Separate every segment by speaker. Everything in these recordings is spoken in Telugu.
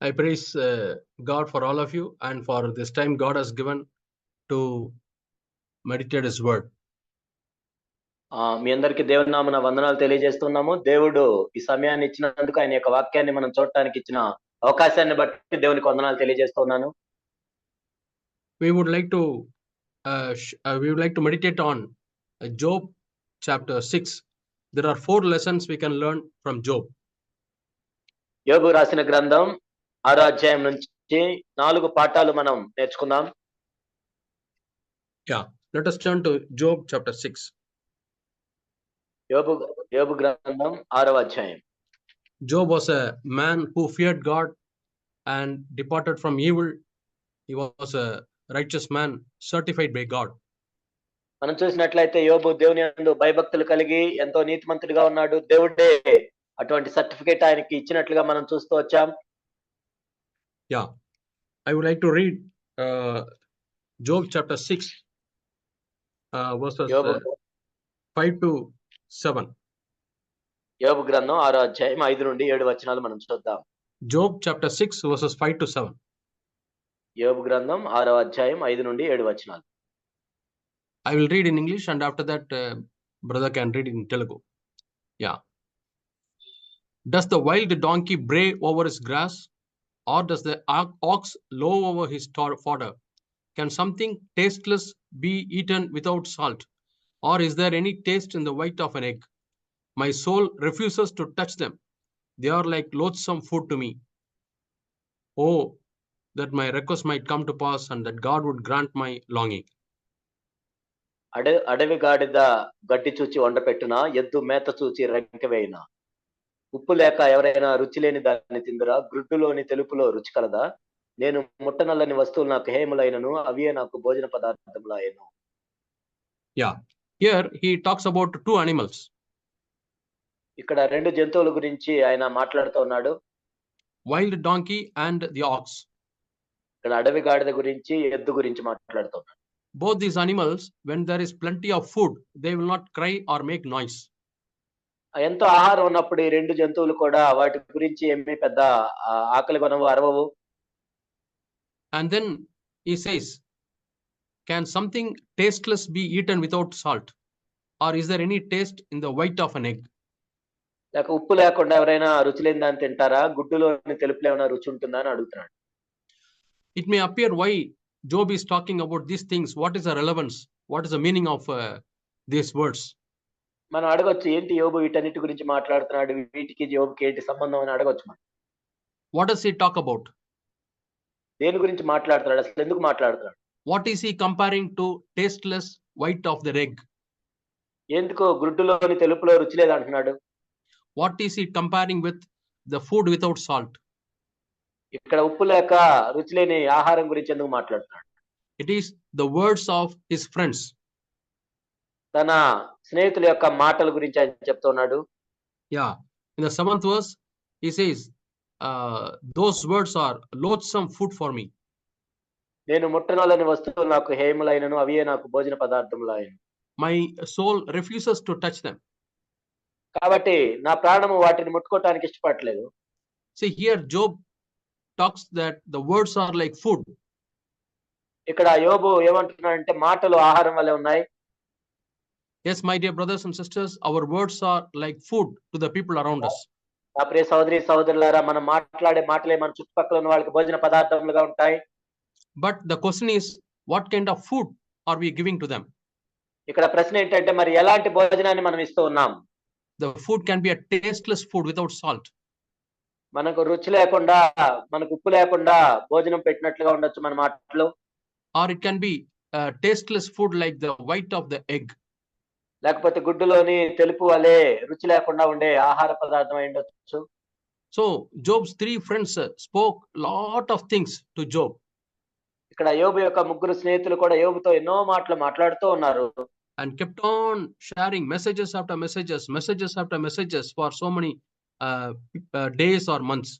Speaker 1: I praise God for all of you and for this time God has given to meditate His word.
Speaker 2: మీ అందరికి దేవుని నామమున వందనాలు తెలియజేస్తున్నాము. దేవుడు ఈ సమయాన్ని ఇచ్చినందుకు, ఆయన యొక్క వాక్యాన్ని మనం చూడటానికి ఇచ్చిన అవకాశాన్ని బట్టి దేవునికి వందనాలు తెలియజేస్తున్నాను.
Speaker 1: We would like to meditate on Job chapter 6. There are 4 lessons we can learn from Job.
Speaker 2: యోబు రాసిన గ్రంథం 6వ అధ్యాయం నుంచి 4 పాఠాలు మనం నేర్చుకుందాం.
Speaker 1: Yeah, let us turn to Job chapter 6.
Speaker 2: యోబు గ్రంథం 6వ అధ్యాయం.
Speaker 1: Job was a man who feared God and departed from evil. He was a righteous man certified by God.
Speaker 2: మనం చూసినట్లయితే యోబు దేవుని యందు భయభక్తులు కలిగి ఎంతో నీతిమంతుడిగా ఉన్నాడు. దేవుడే అటువంటి సర్టిఫికేట్ ఆయనకి ఇచ్చినట్లుగా మనం చూస్తూ వచ్చాం.
Speaker 1: Yeah, I would like to read Job chapter 6 verses 5 to 7.
Speaker 2: యోబు గ్రంథం 6వ అధ్యాయం 5 నుండి 7 వచనాలు మనం చూద్దాం.
Speaker 1: Job chapter 6 verses 5 to 7.
Speaker 2: యోబు గ్రంథం 6వ అధ్యాయం 5 నుండి 7 వచనాలు.
Speaker 1: I will read in English and after that brother can read in Telugu. Yeah. Does the wild donkey bray over his grass, or does the ox low over his fodder? Can something tasteless be eaten without salt, or is there any taste in the white of an egg? My soul refuses to touch them. They are like loathsome food to me. Oh, that my request might come to pass and that God would grant my longing.
Speaker 2: అడవి గాడిద గడ్డి చూచి వండపెట్టునా, ఎద్దు మేత చూచి రంకెవేయునా. ఉప్పు లేక ఎవరైనా రుచి లేని దాన్ని తిందురా, గ్రుడ్డులోని తెలుపులో రుచి కలదా. నేను ముట్టనల్లని వస్తువులు నాకు హేములైనను, అవే నాకు భోజన పదార్థములైనను.
Speaker 1: Yeah, here he talks about 2 animals.
Speaker 2: ఇక్కడ 2 జంతువుల గురించి ఆయన మాట్లాడుతూ ఉన్నాడు.
Speaker 1: Wild donkey and the ox.
Speaker 2: ఇక్కడ అడవి గాడిద గురించి, ఎద్దు గురించి మాట్లాడుతూ ఉన్నాడు.
Speaker 1: Both these animals, when there is plenty of food, they will not cry or make noise.
Speaker 2: ఎంతో ఆహారం ఉన్నప్పుడు ఈ 2 జంతువులు కూడా వాటి గురించి ఏమీ పెద్ద ఆకలి కొనవు, అరవవు.
Speaker 1: And then he says, can something tasteless be eaten without salt, or is there any taste in the white of an egg?
Speaker 2: లేక ఉప్పు లేకుండా ఎవరైనా రుచి లేని దాన్ని తింటారా, గుడ్డులోని తెలుపులో ఏమైనా రుచి ఉంటుందా అని అడుగుతున్నాడు.
Speaker 1: It may appear why Job is talking about these things. What is the relevance? What is the meaning of these words?
Speaker 2: మనం అడగొచ్చు, ఏంటి యోబు వీటన్నిటి గురించి మాట్లాడుతున్నాడు, వీటికి యోబుకి ఏంటి సంబంధం అని అడగొచ్చు మనం.
Speaker 1: What does he talk about?
Speaker 2: దేని గురించి మాట్లాడుతున్నాడు, అసలు ఎందుకు మాట్లాడుతున్నాడు?
Speaker 1: What is he comparing to tasteless white of the egg?
Speaker 2: ఎందుకు గుడ్డులోని తెలుపులో రుచి లేదు అంటున్నాడు?
Speaker 1: What is he comparing with the food without salt?
Speaker 2: ఇక్కడ ఉప్పు లేక రుచి లేని ఆహారం గురించి ఎందుకు మాట్లాడుతున్నాడు?
Speaker 1: It is the words of his friends.
Speaker 2: తన స్నేహితుల యొక్క మాటల గురించి ఆయన చెప్తున్నాడు.
Speaker 1: Yeah, in the 7th verse he says, those words are loathsome food for me.
Speaker 2: నేను ముట్టనలని వస్తువులు నాకు హేములైనను, అవే నాకు భోజన పదార్థములైనను.
Speaker 1: My soul refuses to touch them.
Speaker 2: కాబట్టి నా ప్రాణము వాటిని ముట్టుకోవడానికి ఇష్టపడలేదు.
Speaker 1: See, here Job talks that the words are like food.
Speaker 2: ఇక్కడ యోబు ఏమంటున్నాడంటే మాటలు ఆహారం వలె ఉన్నాయి.
Speaker 1: Yes, my dear brothers and sisters, our words are like food to the people around us.
Speaker 2: నా ప్రియ సహోదరి సహోదరులారా, మనం మాట్లాడే మాటలే మన చుట్టుపక్కల ఉన్న వాళ్ళకి భోజన పదార్థములుగా ఉంటాయి.
Speaker 1: But the question is, what kind of food are we giving to them?
Speaker 2: ఇక్కడ ప్రశ్న ఏంటంటే, మరి ఎలాంటి భోజనాన్ని మనం ఇస్తూ ఉన్నాం?
Speaker 1: The food can be a tasteless food without salt.
Speaker 2: మనకు రుచి లేకుండా, మనకు ఉప్పు లేకుండా భోజనం పెట్టినట్లుగా ఉండొచ్చు మన మాటలు.
Speaker 1: Or it can be tasteless food like the white of the egg.
Speaker 2: లేకపోతే గుడ్డులోని తెలుపు వలె రుచి లేకుండా ఉండే ఆహార పదార్థం అయి ఉండొచ్చు.
Speaker 1: So Job's 3 friends spoke lot of things to Job.
Speaker 2: ఇక్కడ యోబు యొక్క 3 స్నేహితులు కూడా యోబుతో ఎన్నో మాటలు మాట్లాడుతూ ఉన్నారు.
Speaker 1: And kept on sharing messages after messages for so many days or months.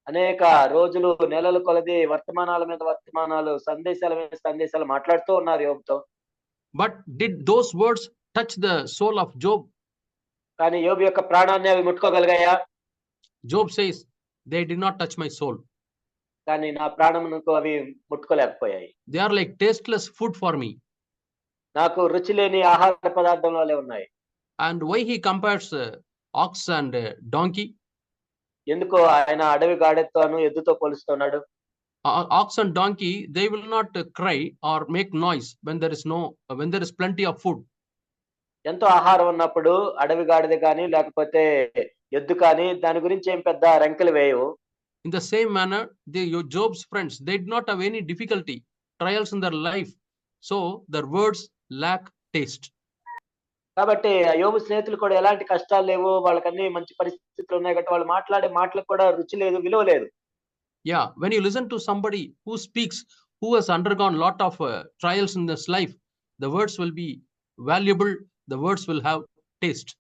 Speaker 2: అనేక రోజులు, నెలలు కొలది వర్తమానాల మీద వర్తమానాలు, సందేశాల మీద సందేశాలు మాట్లాడుతూ ఉన్నారు యోబుతో.
Speaker 1: But did those words touch the soul of Job?
Speaker 2: కానీ యోబు యొక్క ప్రాణాన్ని అవి ముట్టుకోగలిగాయా?
Speaker 1: Job says, they did not touch my soul.
Speaker 2: కానీ నా ప్రాణమునకు అవి ముట్టుకోలేకపోయాయి.
Speaker 1: They are like tasteless food for me.
Speaker 2: నాకు రుచి లేని ఆహార పదార్థం వలె ఉన్నాయి.
Speaker 1: And why he compares ox and donkey?
Speaker 2: ఎందుకో ఆయన అడవి గాడెతోను ఎద్దుతో పోలుస్తున్నాడు?
Speaker 1: Ox and donkey, they will not cry or make noise when there is plenty of food.
Speaker 2: ఎంతో ఆహారం ఉన్నప్పుడు అడవి గాడిద కానీ లేకపోతే ఎద్దు కానీ దాని గురించి ఏం పెద్ద రంకెలు వేయవు.
Speaker 1: In the same manner, Job's friends, they did not have any difficulty, trials in their life. So their words lack taste.
Speaker 2: కాబట్టి యోబు స్నేహితులు కూడా ఎలాంటి కష్టాలు లేవు, వాళ్ళకన్నీ మంచి పరిస్థితులు ఉన్నాయి కాబట్టి వాళ్ళు మాట్లాడే మాటలకు కూడా రుచి లేదు, విలువ లేదు.
Speaker 1: Yeah, when you listen to somebody who speaks, who has undergone lot of trials in this life, the words will be valuable, the words will have taste.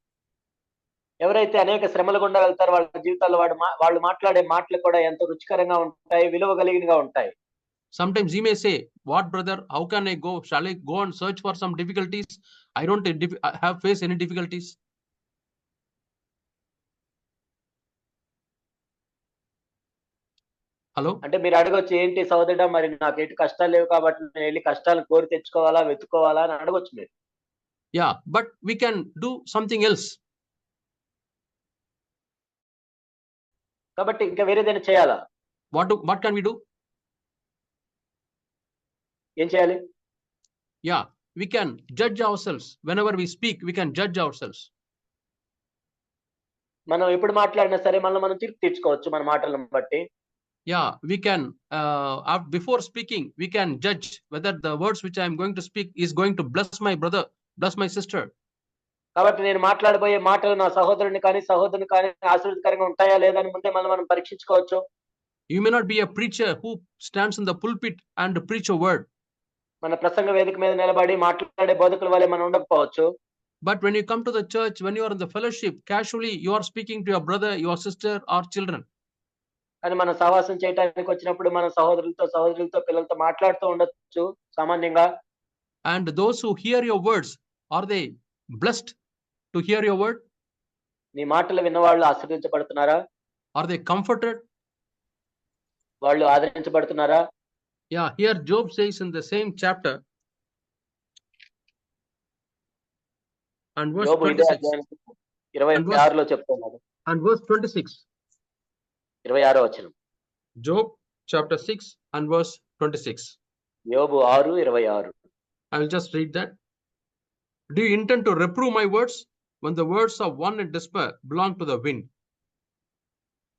Speaker 2: ఎవరైతే అనేక శ్రమల గుండా వెళ్తారో వాళ్ళ జీవితాల్లో వాళ్ళు మాట్లాడే మాటలు కూడా ఎంతో రుచికరంగా ఉంటాయి, విలువ కలిగినగా ఉంటాయి.
Speaker 1: Sometimes he may say, what brother, how can I go? Shall I go and search for some difficulties? I don't have faced any difficulties. Hello?
Speaker 2: అంటే మీరు అడగొచ్చు, ఏంటి సోదరుడా మరి నాకు ఎటు కష్టాలు లేవు కాబట్టి నేను వెళ్ళి కష్టాలను కోరి తెచ్చుకోవాలా, వెతుక్కోవాలా అని అడగొచ్చు మీరు.
Speaker 1: Yeah, but we can do something else.
Speaker 2: కాబట్టి ఇంకా వేరేదైనా చేయాలా?
Speaker 1: What can we do?
Speaker 2: ఏం చేయాలి?
Speaker 1: Yeah, we can judge ourselves. Whenever we speak, we can judge ourselves.
Speaker 2: మనం ఎప్పుడు మాట్లాడినా సరే మనం తీర్పు తీర్చుకోవచ్చు మన మాటలను బట్టి.
Speaker 1: Yeah, we can before speaking, we can judge whether the words which I am going to speak is going to bless my brother, bless my sister.
Speaker 2: కాబట్టి నేను మాట్లాడబోయే మాటలు నా సహోదరుని కానీ సహోదరుని కానీ ఆశీర్వాదకరంగా ఉంటాయా లేదా అని ముందే మనం పరీక్షించుకోవచ్చు.
Speaker 1: You may not be a preacher who stands in the pulpit and preach a word.
Speaker 2: మన ప్రసంగ వేదిక మీద నిలబడి మాట్లాడే బోధకుల వలె మనం ఉండకపోవచ్చు.
Speaker 1: But when you come to the church, when you are in the fellowship, casually you are speaking to your brother, your sister or children.
Speaker 2: కానీ మనం సహవాసం చేయడానికి వచ్చినప్పుడు మన సహోదరులతో పిల్లలతో మాట్లాడుతూ ఉండొచ్చు సామాన్యంగా.
Speaker 1: And those who hear your words, are they blessed to hear your word?
Speaker 2: నీ మాటలు విన్నవాళ్ళు ఆశీర్వదించబడుతున్నారా?
Speaker 1: Are they comforted?
Speaker 2: వాళ్ళు ఆదరించబడుతున్నారా?
Speaker 1: Yeah, here Job says in the same chapter and verse 26.
Speaker 2: 26లో చెప్తున్నాడు.
Speaker 1: And verse 26.
Speaker 2: 26వ వచనం.
Speaker 1: Job chapter 6 and verse 26.
Speaker 2: యోబు 6:26.
Speaker 1: I will just read that. Do you intend to reprove my words when the words of one in despair belong to the wind?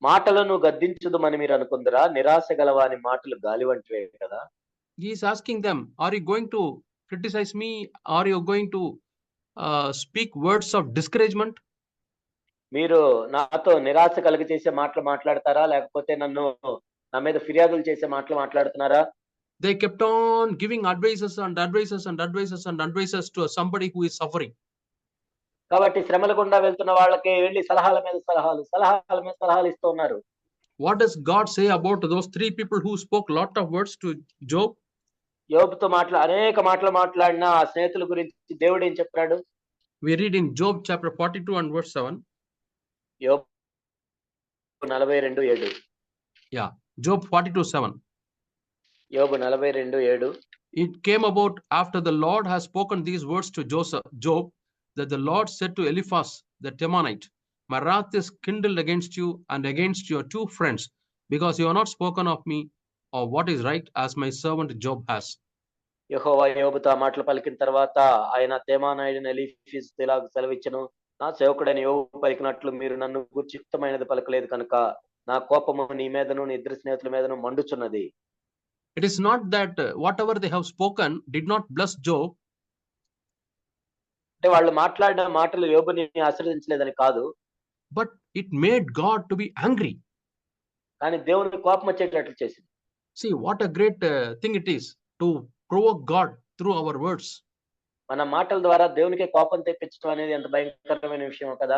Speaker 2: మాటలను గద్దించుదుమని మీరు అనుకుందరా? నిరాశ గలవాని మాటలు గాలి వంటివే కదా.
Speaker 1: He is asking them, are you going to criticize me? Are you going to speak words of discouragement?
Speaker 2: మీరు నాతో నిరాశ కలిగి చేసే మాటలు మాట్లాడతారా, లేకపోతే నా మీద ఫిర్యాదులు చేసే మాటలు మాట్లాడుతున్నారా?
Speaker 1: They kept on giving advices to somebody who is suffering.
Speaker 2: కాబట్టి శ్రమల గుండా వెళ్తున్న వాళ్ళకి వెళ్ళి సలహాల మీద సలహాలు ఇస్తూ ఉన్నారు.
Speaker 1: What does God say about those three people who spoke lot of words to Job?
Speaker 2: యోబుతో అనేక మాటలు మాట్లాడిన ఆ స్నేహితుల గురించి దేవుడు ఏం చెప్పాడు?
Speaker 1: We read in Job chapter 42 and verse 7.
Speaker 2: యోబు 42:7.
Speaker 1: Yeah, Job 42:7.
Speaker 2: యోబు 42:7.
Speaker 1: It came about after the Lord has spoken these words to Job, that the Lord said to Eliphaz the Temanite, my wrath is kindled against you and against your two friends, because you have not spoken of me or what is right, as my servant Job has.
Speaker 2: యెహోవా యోబుతో ఆ మాటలు పలికిన తర్వాత ఆయన తేమానాయుడైన ఎలీఫజు ఇలాగ సెలవిచ్చెను, నా సేవకుడైన యోబు పలికినట్లు మీరు నన్ను గూర్చి యుక్తమైనది పలకలేదు కనుక నా కోపము నీ మీదను నీ ఇద్దరు స్నేహితుల మీదను మండుచున్నది.
Speaker 1: It is not that whatever they have spoken did not bless Job.
Speaker 2: అంటే వాళ్ళు మాట్లాడిన మాటలు యోబుని ఆశీర్వదించలేదని కాదు.
Speaker 1: But it made God to be angry.
Speaker 2: కానీ దేవునికి కోపం వచ్చేటట్లు చేసింది.
Speaker 1: See what a great thing it is to provoke God through our words.
Speaker 2: మన మాటల ద్వారా దేవునికి కోపం తెప్పించడం అనేది ఎంత భయంకరమైన విషయం కదా.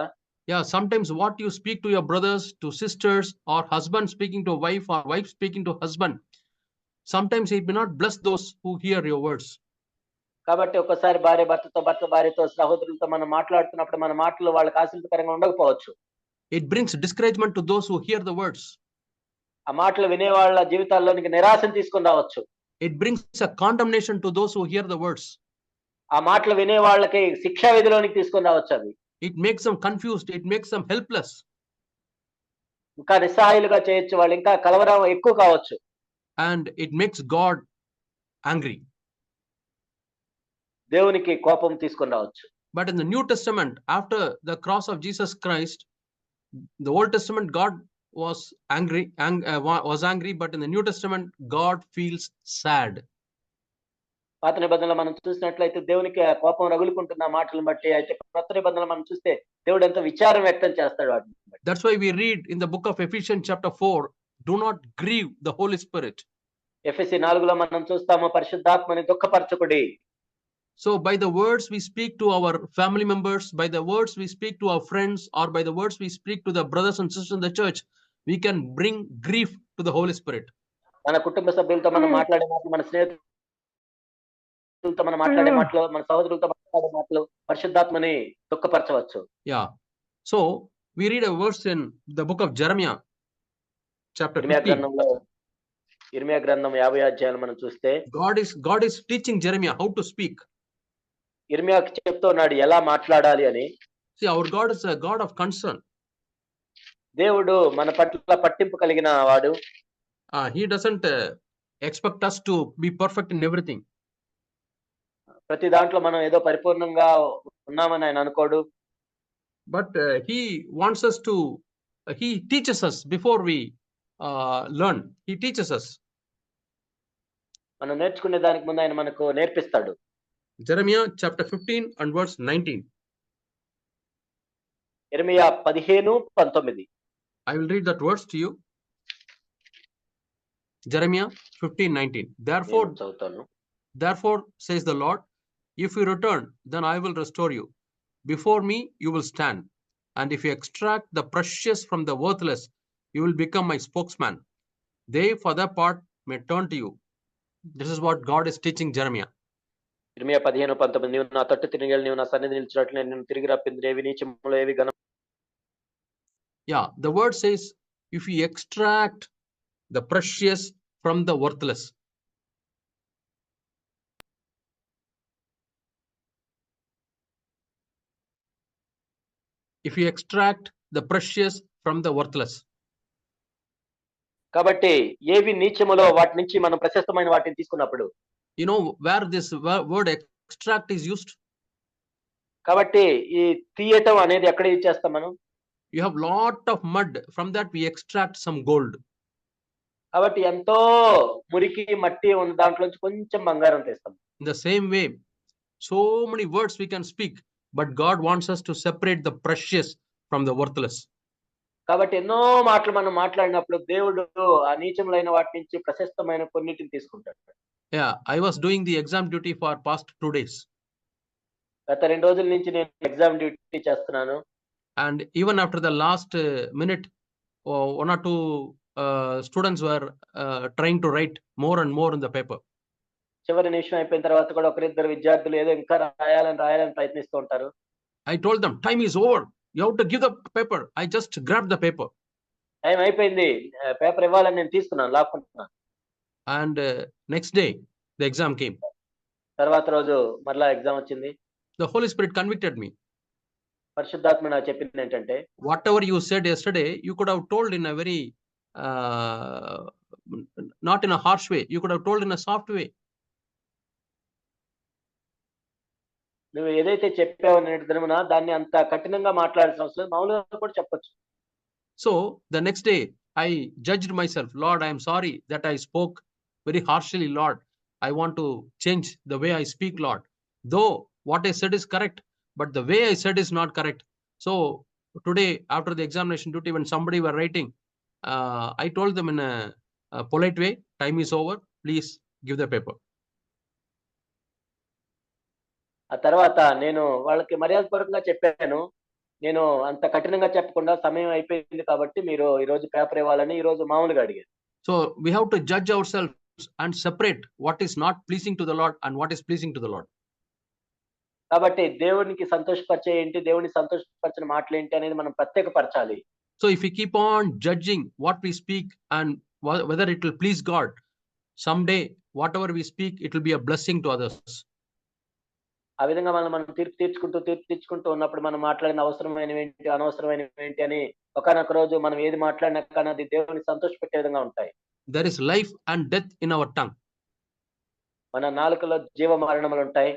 Speaker 1: Yeah, sometimes what you speak to your brothers, to sisters, or husband speaking to wife, or wife speaking to husband, sometimes it may not bless those who hear your words.
Speaker 2: కాబట్టి ఒకసారి భర్త భార్యతో సహోదరులతో మనం మాట్లాడుతున్నప్పుడు మన మాటలు వాళ్ళకి ఆశీర్వాదకరంగా ఉండకపోవచ్చు.
Speaker 1: It brings discouragement to those who hear the words.
Speaker 2: ఆ మాటలు వినే వాళ్ళ జీవితాల్లోనికి నిరాశను తీసుకొని రావచ్చు.
Speaker 1: It brings a condemnation to those who hear the words.
Speaker 2: ఆ మాటలు వినే వాళ్ళకి శిక్షా విధిలోనికి తీసుకొని రావచ్చు అవి.
Speaker 1: It makes them confused. It makes them helpless.
Speaker 2: ఇంకా నిస్సహాయులుగా చేయొచ్చు. వాళ్ళు ఇంకా కలవరం ఎక్కువ కావచ్చు.
Speaker 1: And it makes God angry.
Speaker 2: దేవునికి కోపం తీసుకొని రావచ్చు.
Speaker 1: But in the New Testament, after the cross of Jesus Christ, the Old Testament, God was angry, but in the New Testament, God feels sad.
Speaker 2: పాత నిబంధనలో మనం చూసినట్లయితే దేవునికి ఆ కోపం రగులుకుంటున్న మాటలను బట్టి, అయితే కొత్త నిబంధనలో మనం చూస్తే దేవుడు ఎంతో విచారం వ్యక్తం చేస్తాడు వాటిని బట్టి.
Speaker 1: That's why we read in the book of Ephesians chapter 4, do not grieve the Holy Spirit.
Speaker 2: ఎఫెసీ 4లో మనం చూస్తాము, పరిశుద్ధాత్మని దుఃఖపరచకుడి.
Speaker 1: So by the words we speak to our family members, by the words we speak to our friends, or by the words we speak to the brothers and sisters in the church, we can bring grief to the Holy Spirit.
Speaker 2: మన కుటుంబ సభ్యులతో మనం మాట్లాడే మాటలు, మన స్నేహితులతో మనం మాట్లాడే మాటలు, మన సహోదరులతో మాట్లాడే మాటలు పరిశుద్ధాత్మని దుఃఖపరచవచ్చు.
Speaker 1: Yeah. So we read a verse in the book of Jeremiah chapter 15.
Speaker 2: ఇర్మియా గ్రంథం 50 అధ్యాయం మనం చూస్తే
Speaker 1: God is teaching Jeremiah how to speak.
Speaker 2: ఇర్మియాకి చెప్తున్నాడు ఎలా మాట్లాడాలి అని.
Speaker 1: See, our God is a God of concern.
Speaker 2: దేవుడు మన పట్ల పట్టింపు కలిగిన వాడు.
Speaker 1: He doesn't expect us to be perfect in everything.
Speaker 2: ప్రతి దాంట్లో మనం ఏదో పరిపూర్ణంగా ఉన్నామని ఆయన అనుకోడు.
Speaker 1: But he wants us to, he teaches us before we learn. He teaches us.
Speaker 2: మనం నేర్చుకునే దానికి ముందు ఆయన మనకు నేర్పిస్తాడు.
Speaker 1: Jeremiah chapter 15 and verse 19.
Speaker 2: ఇర్మియా 15:19.
Speaker 1: I will read that verse to you. Jeremiah 15:19. Therefore says the Lord, if you return, then I will restore you. Before me you will stand, and if you extract the precious from the worthless, you will become my spokesman. They for their part may turn to you. This is what God is teaching Jeremiah.
Speaker 2: ఇర్మియా 15:19. నీవు నా తట్టు తిరిగి నీవు నా సన్నిధి నిలిచినట్లు నేను తిరిగి రప్పింది ఏవి నీచములో ఏవి ఘనం.
Speaker 1: Yeah, the word says if you extract the precious from the worthless. If you extract the precious from the worthless.
Speaker 2: కాబట్టి ఏవి నీచములో వాటి నుంచి మనం ప్రశస్తమైన వాటిని తీసుకున్నప్పుడు,
Speaker 1: you know where this word extract is used?
Speaker 2: కాబట్టి ఈ తీయటం అనేది ఎక్కడ యూజ్ చేస్తాం మనం?
Speaker 1: You have lot of mud, from that we extract some gold.
Speaker 2: కాబట్టి ఎంతో మురికి మట్టి ఉన్న దాంట్లోంచి కొంచెం బంగారం తీస్తాం.
Speaker 1: In the same way, so many words we can speak, but God wants us to separate the precious from the worthless.
Speaker 2: కాబట్టి ఎన్నో మాటలు మనం మాట్లాడినప్పుడు దేవుడు ఆ నీచములైన వాటి నుంచి ప్రశస్తమైన కొన్నిటిని తీసుకుంటాడు.
Speaker 1: Yeah, I was doing the exam duty for past 2 days.
Speaker 2: గత 2 రోజుల నుంచి నేను ఎగ్జామ్ డ్యూటీ చేస్తున్నాను.
Speaker 1: And even after the last minute, one or two students were trying to write more and more in the paper.
Speaker 2: చివరి నిమిషం అయిపోయిన తర్వాత కూడా ఒకరిద్దరు విద్యార్థులు ఏదో ఇంకా రాయాలని ప్రయత్నిస్తూ ఉంటారు.
Speaker 1: I told them, time is over. You have to give the paper. I just grabbed the paper.
Speaker 2: Time అయిపోయింది, పేపర్ ఇవ్వాలని నేను తీసుకున్నాను, లాక్కుంటున్నాను.
Speaker 1: And next day the exam came.
Speaker 2: తర్వాత రోజు మరలా ఎగ్జామ్ వచ్చింది.
Speaker 1: The Holy Spirit convicted me.
Speaker 2: పరిశుద్ధాత్మ నాకు చెప్పింది ఏంటంటే,
Speaker 1: whatever you said yesterday, you could have told in a very not in a harsh way. You could have told in a soft way.
Speaker 2: నువ్వు ఏదైతే చెప్పావో నేటి దినమున దాన్ని అంత కఠినంగా మాట్లాడాల్సిన అవసరం మామూలుగా కూడా చెప్పొచ్చు.
Speaker 1: So the next day I judged myself. Lord, I am sorry that I spoke very harshly. Lord, I want to change the way I speak, Lord. Though what I said is correct, but the way I said is not correct. So today after the examination duty, when somebody were writing, I told them in a polite way, time is over, please give the paper.
Speaker 2: ఆ తర్వాత నేను వాళ్ళకి మర్యాదపూర్వకంగా చెప్పాను, నేను అంత కఠినంగా చెప్పకుండా సమయం అయిపోయింది కాబట్టి మీరు ఈ రోజు పేపర్ ఇవ్వాలని ఈ రోజు మామూలుగా అడిగారు.
Speaker 1: So we have to judge ourselves and separate what is not pleasing to the Lord and what is pleasing to the Lord.
Speaker 2: కాబట్టి దేవునికి సంతోషపరిచే ఏంటి, దేవుని సంతోషపరిచిన మాటలు ఏంటి అనేది మనం ప్రత్యేకపరచాలి.
Speaker 1: So if we keep on judging what we speak and whether it will please God. Someday, whatever we speak, it will be a blessing to others.
Speaker 2: ఆ విధంగా మనం తీర్పు తీర్చుకుంటూ ఉన్నప్పుడు మనం మాట్లాడిన అవసరమైనవి ఏంటి, అనవసరమైనవి ఏంటి అని ఒకానొక రోజు మనం ఏది మాట్లాడినా కానీ అది దేవుని సంతోషపెట్టే విధంగా ఉంటాయి.
Speaker 1: There is life and death in our tongue.
Speaker 2: మన నాలుకలో జీవ మరణములు ఉంటాయి.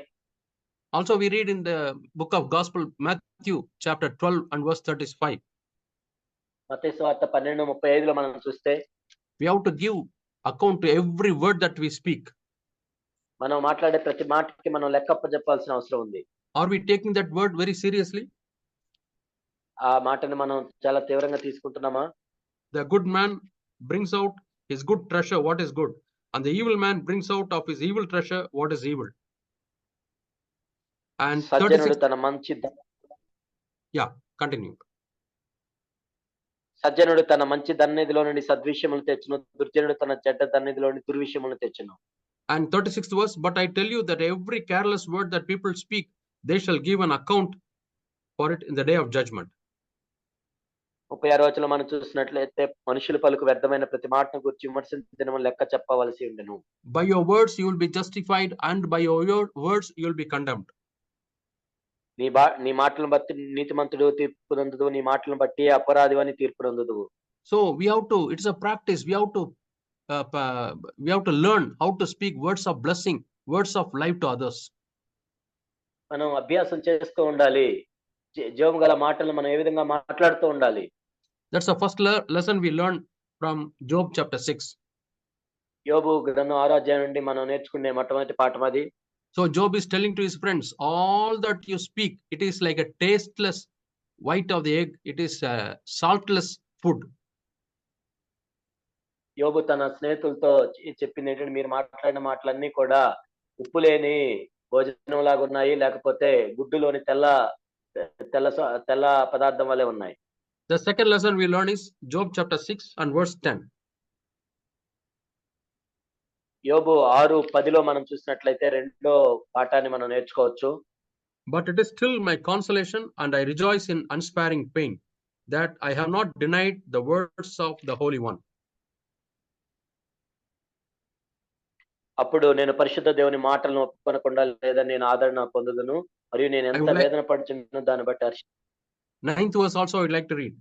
Speaker 1: Also, we read in the book of Gospel, Matthew chapter 12 and verse 35.
Speaker 2: మత్తయి సువార్త 12:35లో మనం చూస్తే
Speaker 1: We have to give account to every word that we speak.
Speaker 2: మనం మాట్లాడే ప్రతి మాటకి మనం లెక్కప్ప చెప్పాల్సిన అవసరం ఉంది.
Speaker 1: Are we taking that word very seriously?
Speaker 2: ఆ మాటని మనం చాలా తీవ్రంగా తీసుకుంటున్నామా?
Speaker 1: The good man brings out his good treasure, what is good, and the evil man brings out of his evil treasure what is evil. And
Speaker 2: సజ్జనుడు తన మంచి
Speaker 1: continue.
Speaker 2: సజ్జనుడు తన మంచి దన్నిధిలో నుండి సద్విషయములు తెచ్చును, దుర్జనుడు తన చెడ్డ దన్నిధిలో నుండి దుర్విషయములు తెచ్చును.
Speaker 1: And 36th verse, but I tell you that every careless word that people speak, they shall give an account for it in the day of judgment.
Speaker 2: 36వ వచనంలో మనం చూసినట్లయితే మనుషులు పలుకు వ్యర్థమైన ప్రతి మాటను గురించి విమర్శించే దినమున లెక్క చెప్పవలసి ఉండెను.
Speaker 1: By your words you will be justified, and by your words you will be condemned.
Speaker 2: నీ మాటలను బట్టి నీతిమంతుడు తీర్పు పొందుదు, నీ మాటలను బట్టి అపరాధివని తీర్పు పొందుదు.
Speaker 1: So we have to, it's a practice, we have to learn how to speak words of blessing, words of life to others.
Speaker 2: మనం అభ్యాసం చేస్తూ ఉండాలి. జీవం గల మాటలను మనం ఏ విధంగా మాట్లాడుతూ ఉండాలి.
Speaker 1: That's the first lesson we learned from Job chapter 6.
Speaker 2: యోబు గ్రంథం 6వ అధ్యాయం నుండి మనం నేర్చుకునే మొట్టమొదటి పాఠం అది.
Speaker 1: So Job is telling to his friends, all that you speak, it is like a tasteless white of the egg, it is saltless food.
Speaker 2: యోబు తన స్నేహితులతో చెప్పింది ఏంటంటే, మీరు మాట్లాడిన మాటలన్నీ కూడా ఉప్పు లేని భోజనం లాగా ఉన్నాయి, లేకపోతే గుడ్డులోని తెల్ల పదార్థం వలె ఉన్నాయి.
Speaker 1: The second lesson we learn is Job chapter 6 and verse 10.
Speaker 2: యోబు 6:10లో మనం చూసినట్లయితే రెండో పాఠాన్ని మనం నేర్చుకోవచ్చు.
Speaker 1: But it is still my consolation, and I rejoice in unsparing pain, that I have not denied the words of the Holy One.
Speaker 2: అప్పుడు నేను పరిశుద్ధ దేవుని మాటలను ఒప్పుకొనకుండా లేదని నేను ఆదరణ పొందుదును, మరియు నేను ఎంత వేదన పడుచున్నానో దాన్ని బట్టి Harshi.
Speaker 1: 9th verse also I would like to read.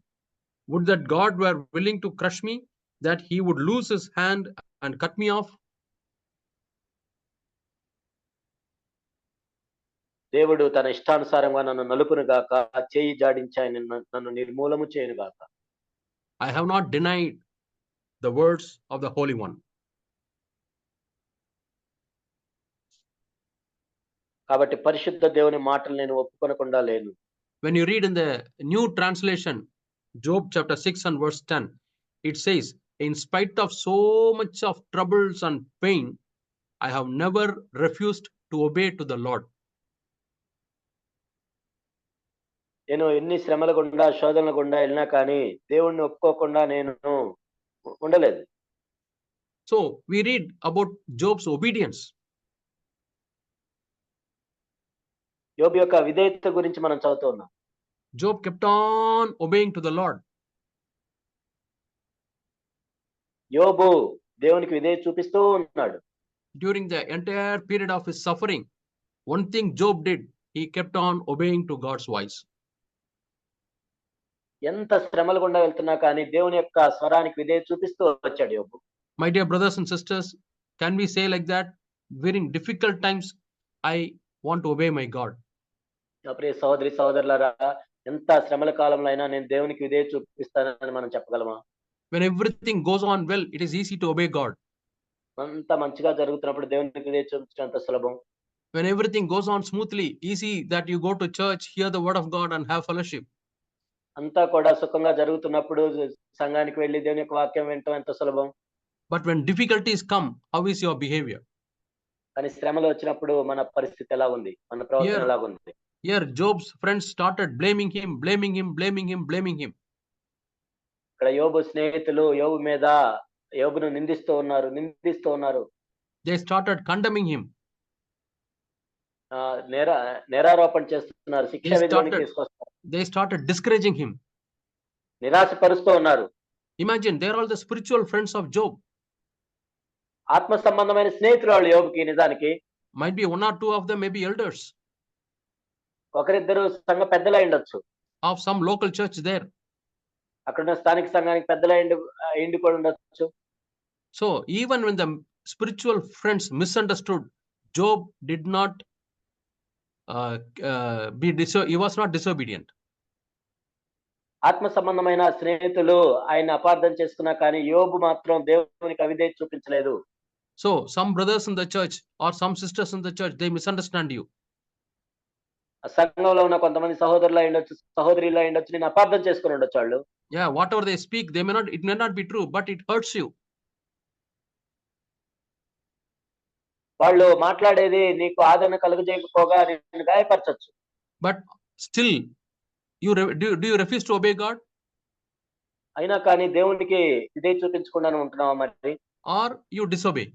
Speaker 1: Would that God were willing to crush me, that he would lose his hand and cut me off.
Speaker 2: దేవుడు తన ఇష్టానుసారంగా నన్ను నలుపును గాక, చేయి జాడించి ఆయన నన్ను నిర్మూలము చేయను గాక.
Speaker 1: I have not denied the words of the Holy One.
Speaker 2: కాబట్టి పరిశుద్ధ దేవుని మాటలు నేను ఒప్పుకొనకుండా లేను.
Speaker 1: When you read in the new translation, Job chapter 6 and verse 10, it says, in spite of so much of troubles and pain, I have never refused to obey to the Lord.
Speaker 2: నేను ఎన్ని శ్రమల గుండా శోధనల గుండా వెళ్ళినా కానీ దేవుణ్ణి ఒప్పుకోకుండా నేను ఉండలేదు.
Speaker 1: So we read about Job's obedience.
Speaker 2: యోబు యొక్క విధేయత గురించి మనం చదువుతూ ఉన్నాం.
Speaker 1: Job kept on obeying to the Lord.
Speaker 2: యోబు దేవునికి విధేయత చూపిస్తూ ఉన్నాడు.
Speaker 1: During the entire period of his suffering, one thing Job did, he kept on obeying to God's voice.
Speaker 2: ఎంత శ్రమల గుండా వెళ్తున్నా కానీ దేవుని యొక్క స్వరానికి విధేయత చూపిస్తూ వచ్చాడు యోబు.
Speaker 1: My dear brothers and sisters, can we say like that? During difficult times, I want to obey my God.
Speaker 2: ప్రియ సహోదరి సహోదరులారా, ఎంత శ్రమల కాలంలో అయినా నేను దేవునికి విధేయత చూపిస్తానని మనం చెప్పగలమా?
Speaker 1: When everything goes on well, it is easy to obey God.
Speaker 2: అంత మంచిగా జరుగుతున్నప్పుడు దేవునికి విధేయత చూపించడం అంత సులభం.
Speaker 1: When everything goes on smoothly, easy that you go to church, hear the word of God and have fellowship.
Speaker 2: అంతా కూడా సుఖంగా జరుగుతున్నప్పుడు సంఘానికి వెళ్ళి దేవుని యొక్క వాక్యం వినటం ఎంత సులభం.
Speaker 1: But when difficulties come, how is your behavior?
Speaker 2: కానీ శ్రమలు వచ్చినప్పుడు మన పరిస్థితి ఎలా ఉంది, మన ప్రవర్తన ఎలా ఉంది?
Speaker 1: Here Job's friends started blaming him.
Speaker 2: ఇక్కడ యోబు స్నేహితులు యోబును నిందిస్తూ ఉన్నారు.
Speaker 1: They started condemning him.
Speaker 2: నేరారోపణ చేస్తున్నారు, శిక్ష విధిలోనికి తీసుకొస్తారు.
Speaker 1: They started discouraging him.
Speaker 2: నిరాశపరుస్తూ ఉన్నారు.
Speaker 1: Imagine, they are all the spiritual friends of Job.
Speaker 2: ఆత్మ సంబంధమైన స్నేహితులు వాళ్ళు యోబుకి నిజానికి.
Speaker 1: Might be one or two of them may be elders
Speaker 2: ఒకరిద్దరు సంఘ పెద్దలై ఉండొచ్చు.
Speaker 1: of some local church there.
Speaker 2: అక్కడున్న స్థానిక సంఘానికి పెద్దలై ఉండి కూడా ఉండొచ్చు.
Speaker 1: So even when the spiritual friends misunderstood, Job did not he was not disobedient.
Speaker 2: ఆత్మ సంబంధమైన స్నేహితులు ఆయన అపార్థం చేసుకున్నా కానీ యోబు మాత్రం దేవునికి అవిధేయత చూపించలేదు.
Speaker 1: So some brothers in the church or some sisters in the church, they misunderstand you.
Speaker 2: సంఘంలో ఉన్న కొంతమంది సహోదరులు ఉండొచ్చు, సహోదరులు ఉండొచ్చు, నేను అపార్థం చేసుకుని ఉండొచ్చు వాళ్ళు.
Speaker 1: Yeah, whatever they speak, it may not be true, but it hurts you.
Speaker 2: వాళ్ళు మాట్లాడేది నీకు ఆదరణ కలుగజేయకపోగా నిన్ను గాయపరచొచ్చు.
Speaker 1: But still, do you refuse to obey God?
Speaker 2: అయినా కానీ దేవునికి విధేయత చూపించకుండానే ఉంటున్నావా మరి?
Speaker 1: Or you disobey?